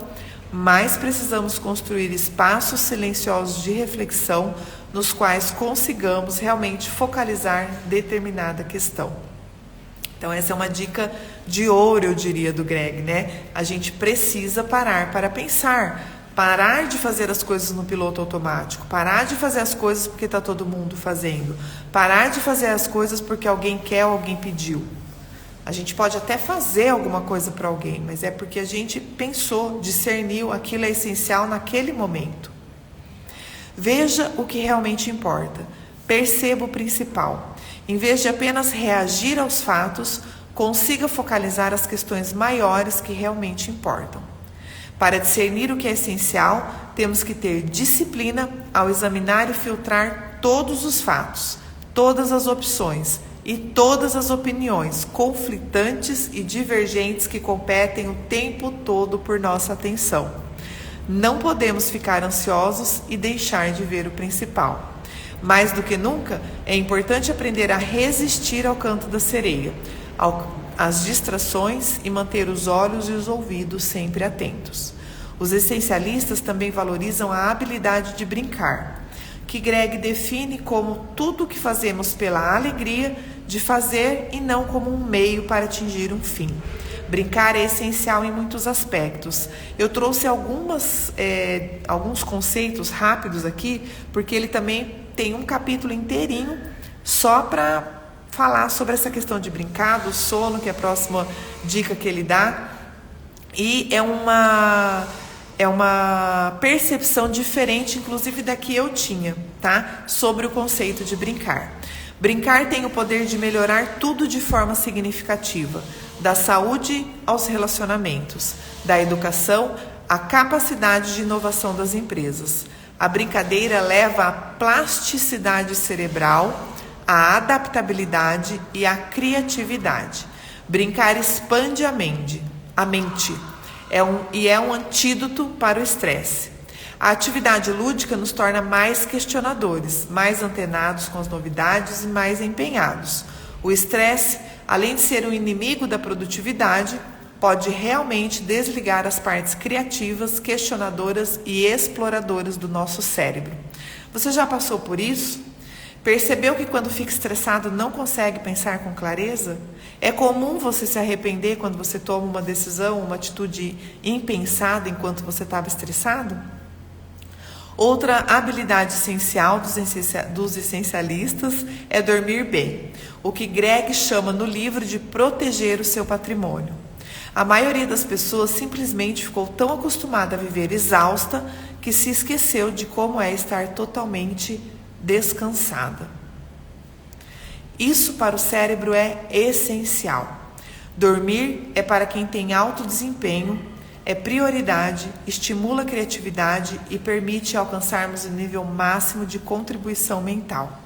Speaker 1: mais precisamos construir espaços silenciosos de reflexão nos quais consigamos realmente focalizar determinada questão. Então essa é uma dica de ouro, eu diria, do Greg, né? A gente precisa parar para pensar, parar de fazer as coisas no piloto automático, parar de fazer as coisas porque está todo mundo fazendo, parar de fazer as coisas porque alguém quer ou alguém pediu. A gente pode até fazer alguma coisa para alguém, mas é porque a gente pensou, discerniu, aquilo é essencial naquele momento. Veja o que realmente importa. Perceba o principal. Em vez de apenas reagir aos fatos, consiga focalizar as questões maiores que realmente importam. Para discernir o que é essencial, temos que ter disciplina ao examinar e filtrar todos os fatos, todas as opções e todas as opiniões conflitantes e divergentes que competem o tempo todo por nossa atenção. Não podemos ficar ansiosos e deixar de ver o principal. Mais do que nunca, é importante aprender a resistir ao canto da sereia, às distrações e manter os olhos e os ouvidos sempre atentos. Os essencialistas também valorizam a habilidade de brincar, que Greg define como tudo o que fazemos pela alegria de fazer e não como um meio para atingir um fim. Brincar é essencial em muitos aspectos. Eu trouxe alguns conceitos rápidos aqui, porque ele também tem um capítulo inteirinho só para falar sobre essa questão de brincar, do sono, que é a próxima dica que ele dá. E é uma percepção diferente, inclusive da que eu tinha, tá? Sobre o conceito de brincar. Brincar tem o poder de melhorar tudo de forma significativa, da saúde aos relacionamentos, da educação à capacidade de inovação das empresas. A brincadeira leva à plasticidade cerebral, à adaptabilidade e à criatividade. Brincar expande a mente. É um antídoto para o estresse. A atividade lúdica nos torna mais questionadores, mais antenados com as novidades e mais empenhados. O estresse, além de ser um inimigo da produtividade, pode realmente desligar as partes criativas, questionadoras e exploradoras do nosso cérebro. Você já passou por isso? Percebeu que quando fica estressado não consegue pensar com clareza? É comum você se arrepender quando você toma uma decisão, uma atitude impensada enquanto você estava estressado? Outra habilidade essencial dos essencialistas é dormir bem, o que Greg chama no livro de proteger o seu patrimônio. A maioria das pessoas simplesmente ficou tão acostumada a viver exausta que se esqueceu de como é estar totalmente descansada. Isso para o cérebro é essencial. Dormir é para quem tem alto desempenho, é prioridade, estimula a criatividade e permite alcançarmos o nível máximo de contribuição mental.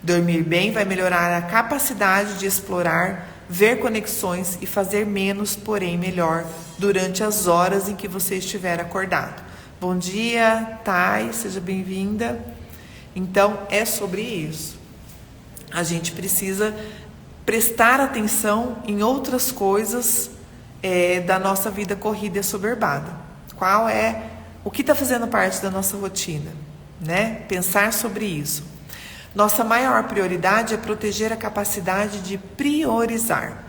Speaker 1: Dormir bem vai melhorar a capacidade de explorar, ver conexões e fazer menos, porém melhor, durante as horas em que você estiver acordado. Bom dia, Thay, seja bem-vinda. Então, é sobre isso. A gente precisa prestar atenção em outras coisas da nossa vida corrida e assoberbada. O que está fazendo parte da nossa rotina, né? Pensar sobre isso. Nossa maior prioridade é proteger a capacidade de priorizar.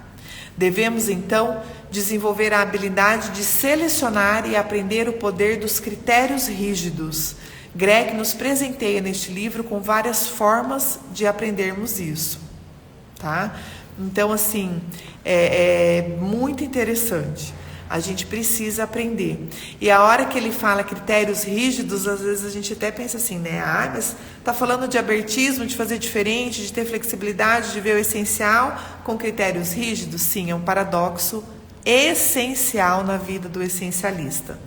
Speaker 1: Devemos, então, desenvolver a habilidade de selecionar e aprender o poder dos critérios rígidos. Greg nos presenteia neste livro com várias formas de aprendermos isso, tá? Então, assim, é muito interessante. A gente precisa aprender. E a hora que ele fala critérios rígidos, às vezes a gente até pensa assim, né? Ah, mas tá falando de abertismo, de fazer diferente, de ter flexibilidade, de ver o essencial com critérios rígidos? Sim, é um paradoxo essencial na vida do essencialista.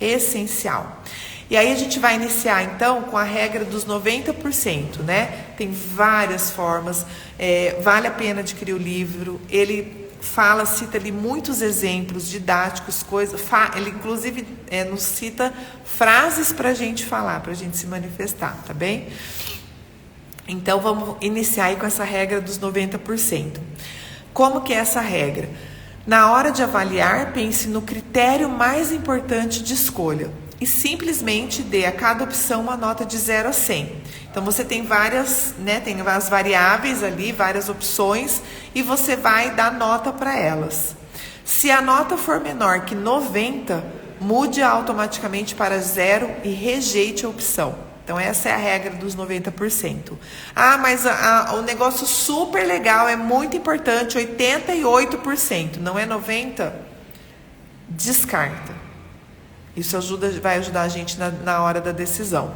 Speaker 1: Essencial. E aí a gente vai iniciar então com a regra dos 90%, né? Tem várias formas, vale a pena adquirir o livro. Ele cita ali muitos exemplos didáticos, coisas. Ele inclusive nos cita frases para a gente falar, para a gente se manifestar, tá bem? Então vamos iniciar aí com essa regra dos 90%. Como que é essa regra? Na hora de avaliar, pense no critério mais importante de escolha e simplesmente dê a cada opção uma nota de 0 a 100. Então você tem várias, né, tem as variáveis ali, várias opções, e você vai dar nota para elas. Se a nota for menor que 90, mude automaticamente para 0 e rejeite a opção. Então essa é a regra dos 90%. Ah, mas o negócio super legal, é muito importante, 88%, não é 90%? Descarta. Isso vai ajudar a gente na hora da decisão.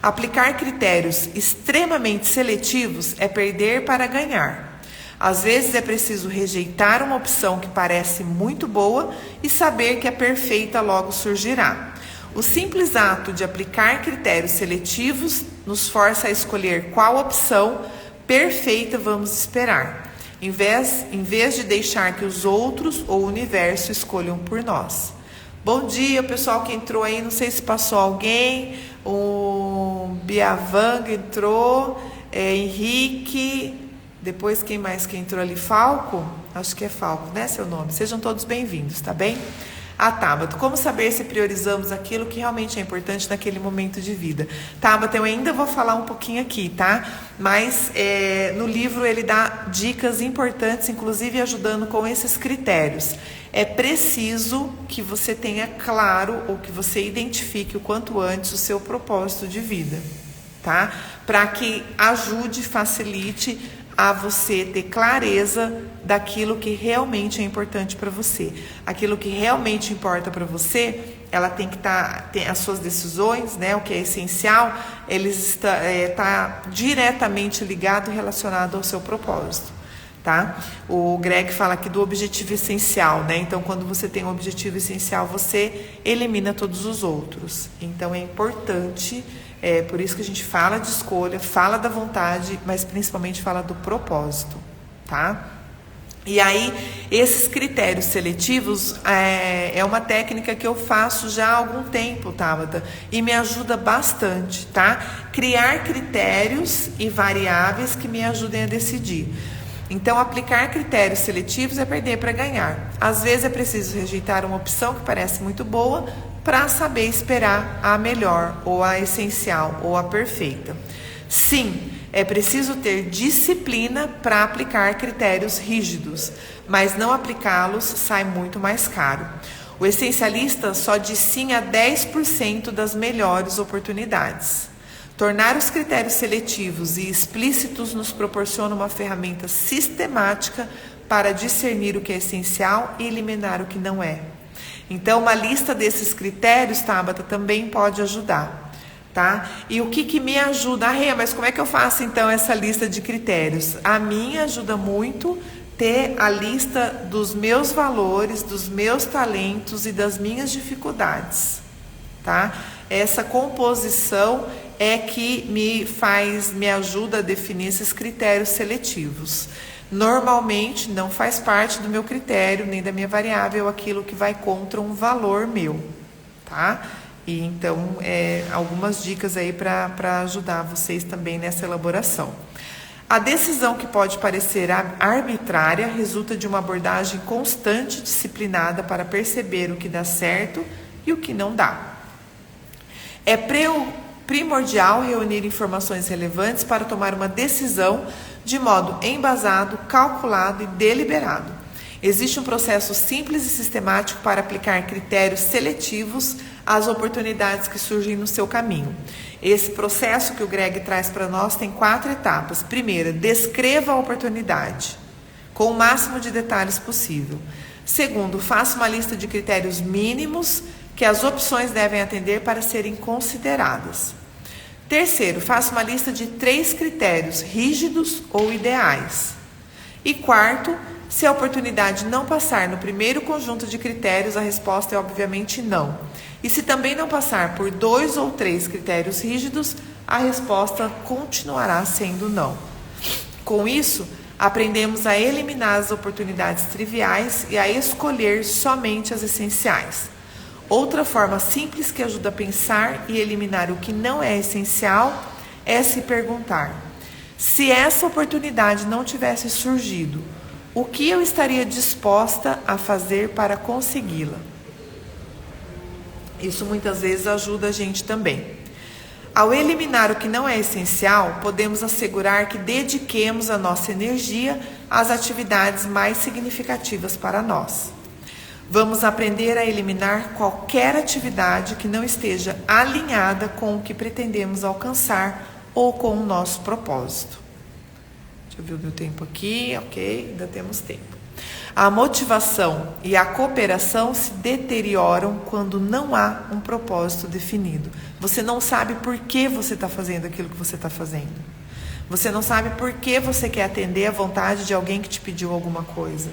Speaker 1: Aplicar critérios extremamente seletivos é perder para ganhar. Às vezes é preciso rejeitar uma opção que parece muito boa e saber que a perfeita logo surgirá. O simples ato de aplicar critérios seletivos nos força a escolher qual opção perfeita vamos esperar, em vez de deixar que os outros ou o universo escolham por nós. Bom dia, pessoal que entrou aí, não sei se passou alguém, o Biavanga entrou, Henrique, depois quem mais que entrou ali? Falco? Acho que é Falco, né, seu nome? Sejam todos bem-vindos, tá bem? Tabata, como saber se priorizamos aquilo que realmente é importante naquele momento de vida? Tabata, eu ainda vou falar um pouquinho aqui, tá? Mas no livro ele dá dicas importantes, inclusive ajudando com esses critérios. É preciso que você tenha claro ou que você identifique o quanto antes o seu propósito de vida, tá? Para que ajude, facilite a você ter clareza daquilo que realmente é importante para você. Aquilo que realmente importa para você, ela tem que ter as suas decisões, né? O que é essencial, está diretamente ligado e relacionado ao seu propósito, tá? O Greg fala aqui do objetivo essencial, né? Então, quando você tem um objetivo essencial, você elimina todos os outros. Então, é importante. Por isso que a gente fala de escolha, fala da vontade, mas principalmente fala do propósito, tá? E aí, esses critérios seletivos é uma técnica que eu faço já há algum tempo, Tabata, e me ajuda bastante, tá? Criar critérios e variáveis que me ajudem a decidir. Então, aplicar critérios seletivos é perder para ganhar. Às vezes é preciso rejeitar uma opção que parece muito boa, para saber esperar a melhor, ou a essencial, ou a perfeita. Sim, é preciso ter disciplina para aplicar critérios rígidos, mas não aplicá-los sai muito mais caro. O essencialista só diz sim a 10% das melhores oportunidades. Tornar os critérios seletivos e explícitos nos proporciona uma ferramenta sistemática para discernir o que é essencial e eliminar o que não é. Então, uma lista desses critérios, Tabata, também pode ajudar, tá? E o que me ajuda? Mas como é que eu faço, então, essa lista de critérios? A minha ajuda muito ter a lista dos meus valores, dos meus talentos e das minhas dificuldades, tá? Essa composição é que me ajuda a definir esses critérios seletivos. Normalmente não faz parte do meu critério, nem da minha variável, aquilo que vai contra um valor meu, tá? E então, algumas dicas aí para ajudar vocês também nessa elaboração. A decisão que pode parecer arbitrária resulta de uma abordagem constante e disciplinada para perceber o que dá certo e o que não dá. É primordial reunir informações relevantes para tomar uma decisão de modo embasado, calculado e deliberado. Existe um processo simples e sistemático para aplicar critérios seletivos às oportunidades que surgem no seu caminho. Esse processo que o Greg traz para nós tem 4 etapas. Primeira, descreva a oportunidade. com o máximo de detalhes possível. Segundo, faça uma lista de critérios mínimos que as opções devem atender para serem consideradas. Terceiro, faça uma lista de 3 critérios rígidos ou ideais. E quarto, se a oportunidade não passar no primeiro conjunto de critérios, a resposta é obviamente não. E se também não passar por 2 ou 3 critérios rígidos, a resposta continuará sendo não. Com isso, aprendemos a eliminar as oportunidades triviais e a escolher somente as essenciais. Outra forma simples que ajuda a pensar e eliminar o que não é essencial é se perguntar: se essa oportunidade não tivesse surgido, o que eu estaria disposta a fazer para consegui-la? Isso muitas vezes ajuda a gente também. Ao eliminar o que não é essencial, podemos assegurar que dediquemos a nossa energia às atividades mais significativas para nós. Vamos aprender a eliminar qualquer atividade que não esteja alinhada com o que pretendemos alcançar ou com o nosso propósito. Deixa eu ver o meu tempo aqui, ok, ainda temos tempo. A motivação e a cooperação se deterioram quando não há um propósito definido. Você não sabe por que você está fazendo aquilo que você está fazendo. Você não sabe por que você quer atender a vontade de alguém que te pediu alguma coisa.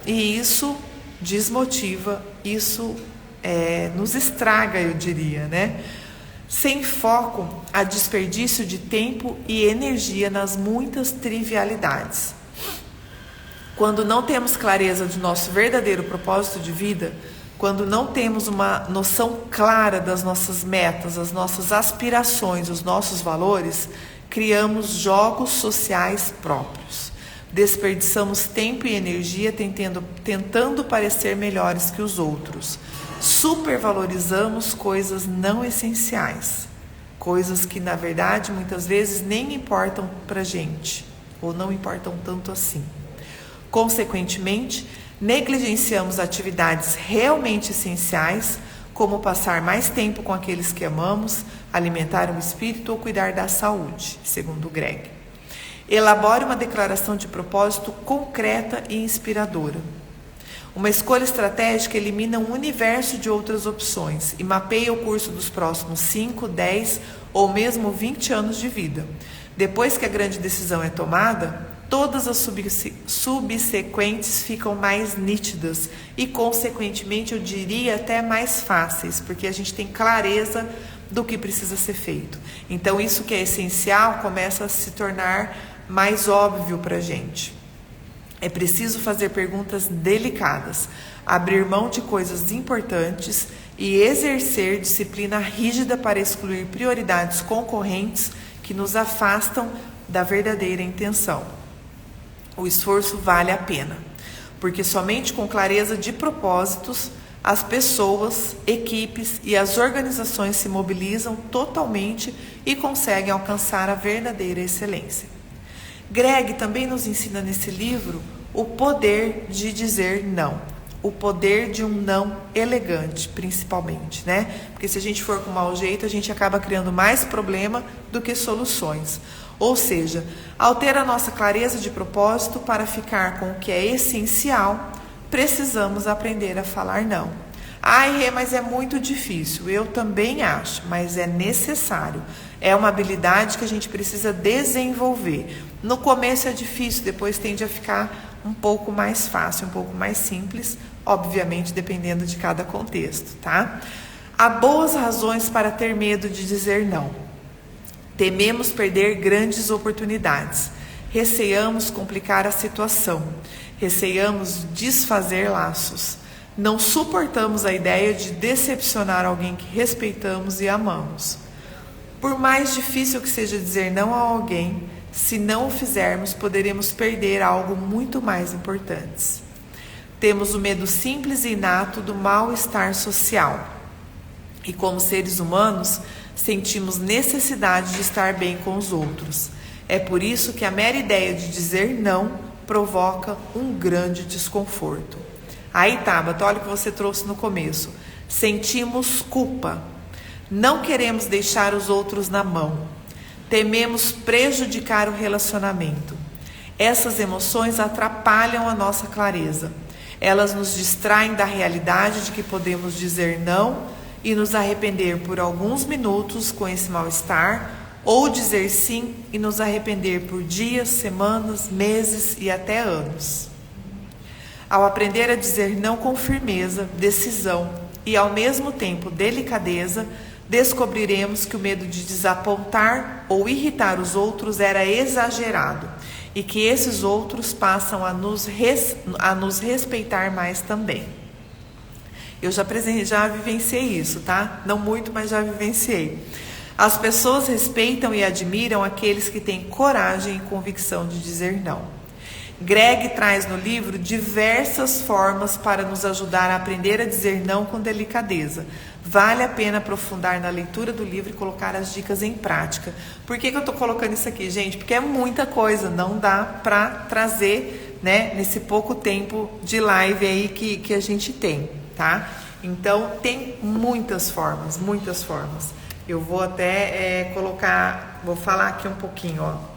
Speaker 1: E isso desmotiva, isso nos estraga, eu diria, né? Sem foco, há desperdício de tempo e energia nas muitas trivialidades. Quando não temos clareza de nosso verdadeiro propósito de vida, quando não temos uma noção clara das nossas metas, as nossas aspirações, os nossos valores, criamos jogos sociais próprios. Desperdiçamos tempo e energia tentando parecer melhores que os outros. Supervalorizamos coisas não essenciais, coisas que na verdade muitas vezes nem importam pra gente, ou não importam tanto assim. Consequentemente, negligenciamos atividades realmente essenciais, como passar mais tempo com aqueles que amamos, alimentar o espírito ou cuidar da saúde, segundo Greg. Elabore uma declaração de propósito concreta e inspiradora. Uma escolha estratégica elimina um universo de outras opções e mapeia o curso dos próximos 5, 10 ou mesmo 20 anos de vida. Depois que a grande decisão é tomada, todas as subsequentes ficam mais nítidas e, consequentemente, eu diria até mais fáceis, porque a gente tem clareza do que precisa ser feito. Então, isso que é essencial começa a se tornar mais óbvio para a gente. É preciso fazer perguntas delicadas, abrir mão de coisas importantes e exercer disciplina rígida para excluir prioridades concorrentes que nos afastam da verdadeira intenção. O esforço vale a pena, porque somente com clareza de propósitos, as pessoas, equipes e as organizações se mobilizam totalmente e conseguem alcançar a verdadeira excelência. Greg também nos ensina nesse livro o poder de dizer não, o poder de um não elegante, principalmente, né? Porque se a gente for com mau jeito, a gente acaba criando mais problema do que soluções. Ou seja, ao ter a nossa clareza de propósito para ficar com o que é essencial, precisamos aprender a falar não. Ai, Rê, mas é muito difícil. Eu também acho, mas é necessário. É uma habilidade que a gente precisa desenvolver. No começo é difícil, depois tende a ficar um pouco mais fácil, um pouco mais simples, obviamente dependendo de cada contexto, tá? Há boas razões para ter medo de dizer não. Tememos perder grandes oportunidades. Receamos complicar a situação. Receamos desfazer laços. Não suportamos a ideia de decepcionar alguém que respeitamos e amamos. Por mais difícil que seja dizer não a alguém, se não o fizermos, poderemos perder algo muito mais importante. Temos o medo simples e inato do mal-estar social. E como seres humanos, sentimos necessidade de estar bem com os outros. É por isso que a mera ideia de dizer não provoca um grande desconforto. Aí, Tabata, olha o que você trouxe no começo. Sentimos culpa. Não queremos deixar os outros na mão. Tememos prejudicar o relacionamento. Essas emoções atrapalham a nossa clareza. Elas nos distraem da realidade de que podemos dizer não e nos arrepender por alguns minutos com esse mal-estar, ou dizer sim e nos arrepender por dias, semanas, meses e até anos. Ao aprender a dizer não com firmeza, decisão e ao mesmo tempo delicadeza, descobriremos que o medo de desapontar ou irritar os outros era exagerado e que esses outros passam a nos respeitar mais também. Eu já vivenciei isso, tá? Não muito, mas já vivenciei. As pessoas respeitam e admiram aqueles que têm coragem e convicção de dizer não. Greg traz no livro diversas formas para nos ajudar a aprender a dizer não com delicadeza. Vale a pena aprofundar na leitura do livro e colocar as dicas em prática. Por que eu estou colocando isso aqui, gente? Porque é muita coisa, não dá para trazer, né, nesse pouco tempo de live aí que a gente tem, tá? Então, tem muitas formas, muitas formas. Eu vou até vou falar aqui um pouquinho, ó.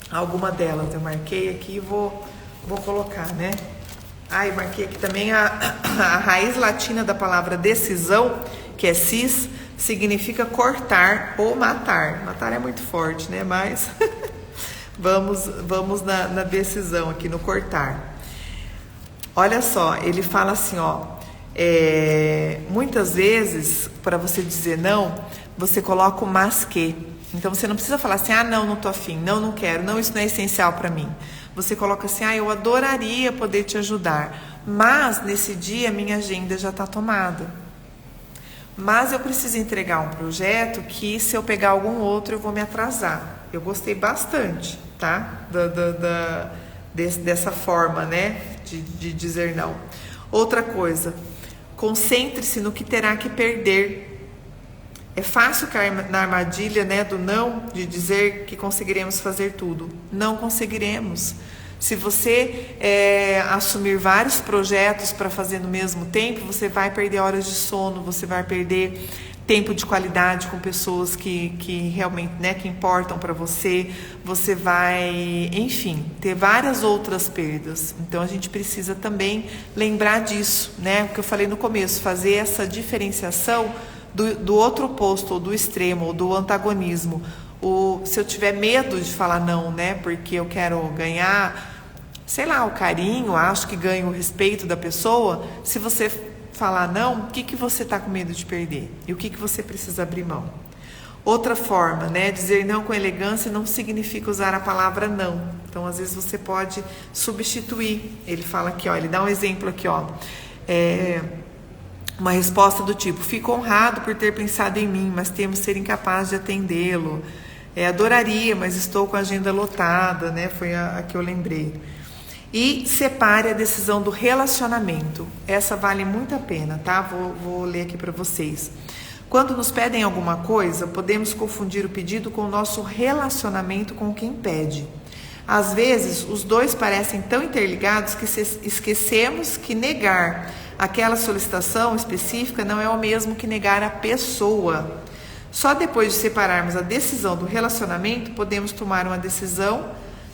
Speaker 1: Alguma delas eu marquei aqui e vou colocar, né? Eu marquei aqui também a raiz latina da palavra decisão, que é cis, significa cortar ou matar. Matar é muito forte, né? Mas vamos na decisão aqui, no cortar. Olha só, ele fala assim, ó, muitas vezes, para você dizer não, você coloca o mas que. Então você não precisa falar assim, não tô afim, não quero, não, isso não é essencial para mim. Você coloca assim, eu adoraria poder te ajudar, mas nesse dia minha agenda já está tomada. Mas eu preciso entregar um projeto que, se eu pegar algum outro, eu vou me atrasar. Eu gostei bastante, tá? Dessa forma, né? De dizer não. Outra coisa, concentre-se no que terá que perder. É fácil cair na armadilha, né, do não, de dizer que conseguiremos fazer tudo. Não conseguiremos. Se você assumir vários projetos para fazer no mesmo tempo, você vai perder horas de sono, você vai perder tempo de qualidade com pessoas que realmente, né, que importam para você. Você vai, enfim, ter várias outras perdas. Então a gente precisa também lembrar disso, né? O que eu falei no começo, fazer essa diferenciação do outro oposto, ou do extremo, ou do antagonismo. Se eu tiver medo de falar não, né, porque eu quero ganhar, sei lá, o carinho, acho que ganho o respeito da pessoa, se você falar não, o que você está com medo de perder? E o que você precisa abrir mão? Outra forma, né, dizer não com elegância não significa usar a palavra não. Então, às vezes, você pode substituir. Ele fala aqui, ó, ele dá um exemplo aqui, ó, uma resposta do tipo, fico honrado por ter pensado em mim, mas temo ser incapaz de atendê-lo. Adoraria, mas estou com a agenda lotada, né? Foi a que eu lembrei. E separe a decisão do relacionamento. Essa vale muito a pena, tá? Vou ler aqui para vocês. Quando nos pedem alguma coisa, podemos confundir o pedido com o nosso relacionamento com quem pede. Às vezes, os dois parecem tão interligados que esquecemos que negar aquela solicitação específica não é o mesmo que negar a pessoa. Só depois de separarmos a decisão do relacionamento, podemos tomar uma decisão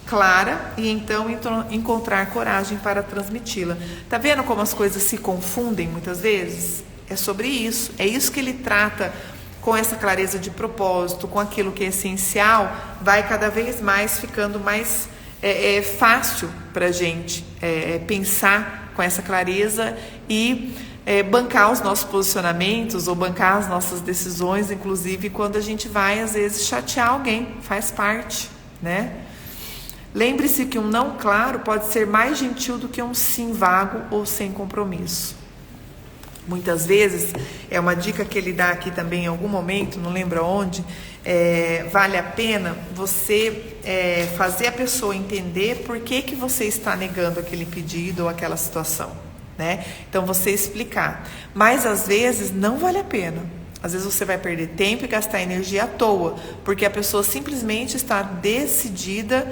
Speaker 1: clara e então encontrar coragem para transmiti-la. Tá vendo como as coisas se confundem muitas vezes? É sobre isso. É isso que ele trata com essa clareza de propósito, com aquilo que é essencial, vai cada vez mais ficando mais fácil para a gente pensar com essa clareza e bancar os nossos posicionamentos ou bancar as nossas decisões, inclusive quando a gente vai, às vezes, chatear alguém, faz parte, né? Lembre-se que um não claro pode ser mais gentil do que um sim vago ou sem compromisso. Muitas vezes, é uma dica que ele dá aqui também em algum momento, não lembro onde, vale a pena você fazer a pessoa entender por que você está negando aquele pedido ou aquela situação, né? Então, você explicar. Mas, às vezes, não vale a pena. Às vezes, você vai perder tempo e gastar energia à toa, porque a pessoa simplesmente está decidida,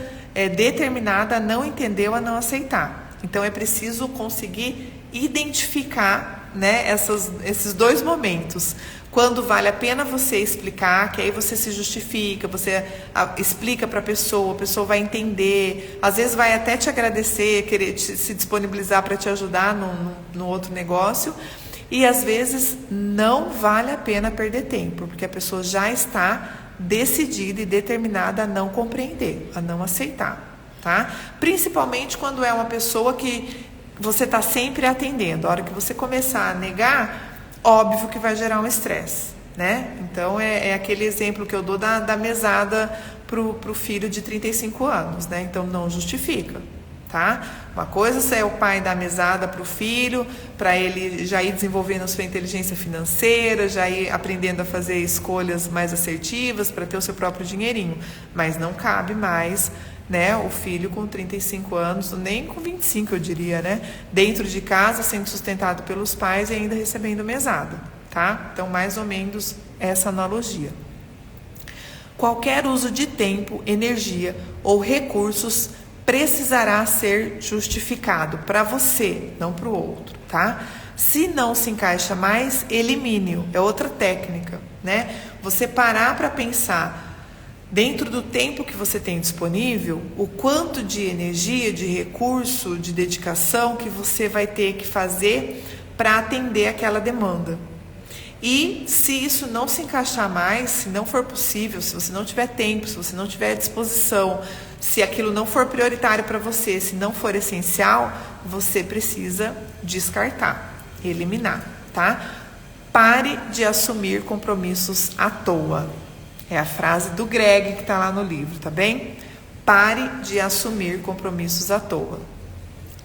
Speaker 1: determinada a não entender ou a não aceitar. Então, é preciso conseguir identificar, né, esses dois momentos. Quando vale a pena você explicar, que aí você se justifica, você explica para a pessoa vai entender, às vezes vai até te agradecer, querer se disponibilizar para te ajudar no outro negócio, e às vezes não vale a pena perder tempo, porque a pessoa já está decidida e determinada a não compreender, a não aceitar, tá? Principalmente quando é uma pessoa que você está sempre atendendo. A hora que você começar a negar, óbvio que vai gerar um estresse, né? Então é aquele exemplo que eu dou da mesada pro filho de 35 anos, né? Então não justifica, tá? Uma coisa é o pai dar mesada pro filho, para ele já ir desenvolvendo a sua inteligência financeira, já ir aprendendo a fazer escolhas mais assertivas para ter o seu próprio dinheirinho, mas não cabe mais, né, o filho com 35 anos, nem com 25 eu diria, né, dentro de casa, sendo sustentado pelos pais e ainda recebendo mesada, tá? Então, mais ou menos essa analogia. Qualquer uso de tempo, energia ou recursos precisará ser justificado para você, não para o outro, tá? Se não se encaixa mais, elimine-o. É outra técnica, né? Você parar para pensar dentro do tempo que você tem disponível, o quanto de energia, de recurso, de dedicação que você vai ter que fazer para atender aquela demanda. E se isso não se encaixar mais, se não for possível, se você não tiver tempo, se você não tiver disposição, se aquilo não for prioritário para você, se não for essencial, você precisa descartar, eliminar, tá? Pare de assumir compromissos à toa. É a frase do Greg que está lá no livro, tá bem? Pare de assumir compromissos à toa.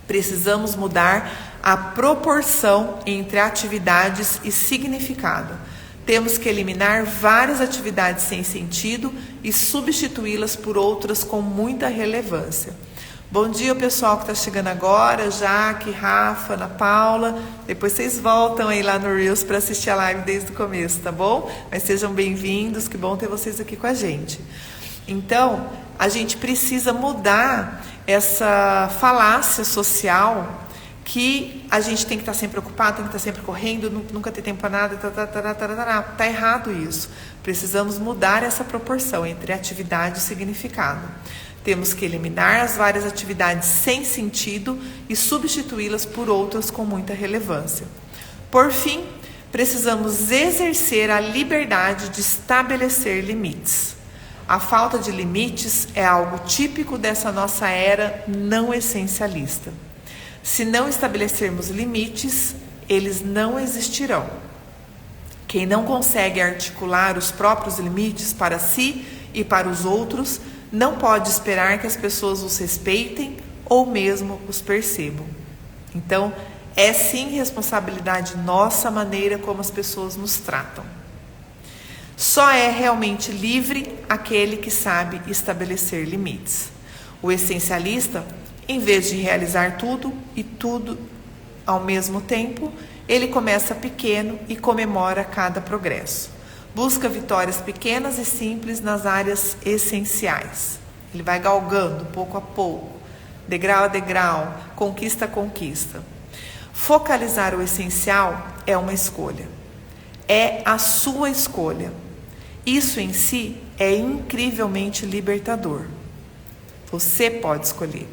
Speaker 1: Precisamos mudar a proporção entre atividades e significado. Temos que eliminar várias atividades sem sentido e substituí-las por outras com muita relevância. Bom dia, pessoal que está chegando agora, Jaque, Rafa, Ana Paula. Depois vocês voltam aí lá no Reels para assistir a live desde o começo, tá bom? Mas sejam bem-vindos, que bom ter vocês aqui com a gente. Então, a gente precisa mudar essa falácia social que a gente tem que estar sempre ocupado, tem que estar sempre correndo, nunca ter tempo para nada, tá errado isso. Precisamos mudar essa proporção entre atividade e significado. Temos que eliminar as várias atividades sem sentido e substituí-las por outras com muita relevância. Por fim, precisamos exercer a liberdade de estabelecer limites. A falta de limites é algo típico dessa nossa era não essencialista. Se não estabelecermos limites, eles não existirão. Quem não consegue articular os próprios limites para si e para os outros, não pode esperar que as pessoas os respeitem ou mesmo os percebam. Então, é sim responsabilidade nossa a maneira como as pessoas nos tratam. Só é realmente livre aquele que sabe estabelecer limites. O essencialista, em vez de realizar tudo e tudo ao mesmo tempo, ele começa pequeno e comemora cada progresso. Busca vitórias pequenas e simples nas áreas essenciais. Ele vai galgando pouco a pouco, degrau a degrau, conquista a conquista. Focalizar o essencial é uma escolha. É a sua escolha. Isso em si é incrivelmente libertador. Você pode escolher.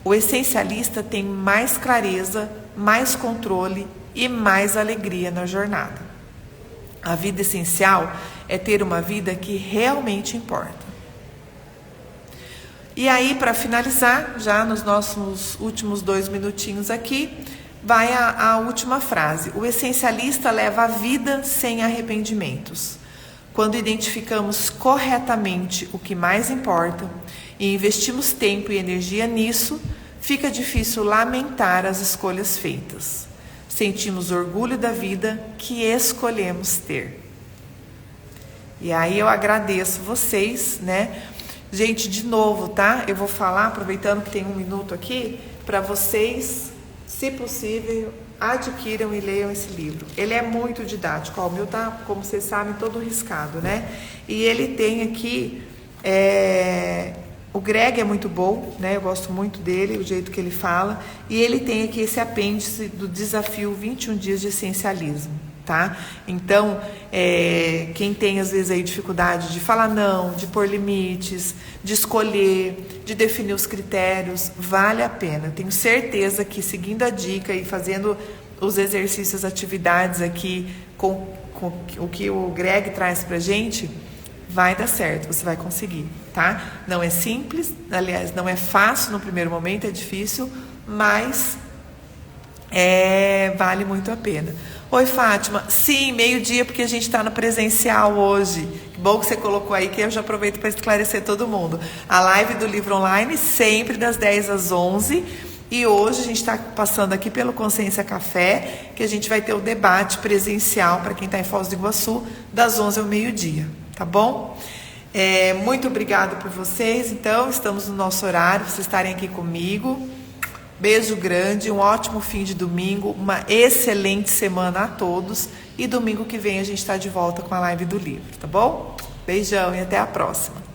Speaker 1: O essencialista tem mais clareza, mais controle e mais alegria na jornada. A vida essencial é ter uma vida que realmente importa. E aí, para finalizar, já nos nossos últimos 2 minutinhos aqui, vai a última frase. O essencialista leva a vida sem arrependimentos. Quando identificamos corretamente o que mais importa e investimos tempo e energia nisso, fica difícil lamentar as escolhas feitas. Sentimos orgulho da vida que escolhemos ter. E aí eu agradeço vocês, né? Gente, de novo, tá? Eu vou falar, aproveitando que tem 1 minuto aqui, para vocês, se possível, adquiram e leiam esse livro. Ele é muito didático, ó, o meu tá, como vocês sabem, todo riscado, né? E ele tem aqui, o Greg é muito bom, né? Eu gosto muito dele, o jeito que ele fala. E ele tem aqui esse apêndice do desafio 21 dias de essencialismo. tá? Então, quem tem às vezes aí dificuldade de falar não, de pôr limites, de escolher, de definir os critérios, vale a pena. Tenho certeza que seguindo a dica e fazendo os exercícios, atividades aqui com o que o Greg traz pra gente, vai dar certo, você vai conseguir, tá? Não é simples, aliás, não é fácil no primeiro momento, é difícil, mas vale muito a pena. Oi, Fátima. Sim, meio-dia, porque a gente está no presencial hoje. Que bom que você colocou aí, que eu já aproveito para esclarecer todo mundo. A live do livro online, sempre das 10 às 11. E hoje a gente está passando aqui pelo Consciência Café, que a gente vai ter o debate presencial para quem está em Foz do Iguaçu, das 11 ao meio-dia. Tá bom? Muito obrigada por vocês. Então, estamos no nosso horário, vocês estarem aqui comigo. Beijo grande, um ótimo fim de domingo, uma excelente semana a todos. E domingo que vem a gente está de volta com a live do livro, tá bom? Beijão e até a próxima.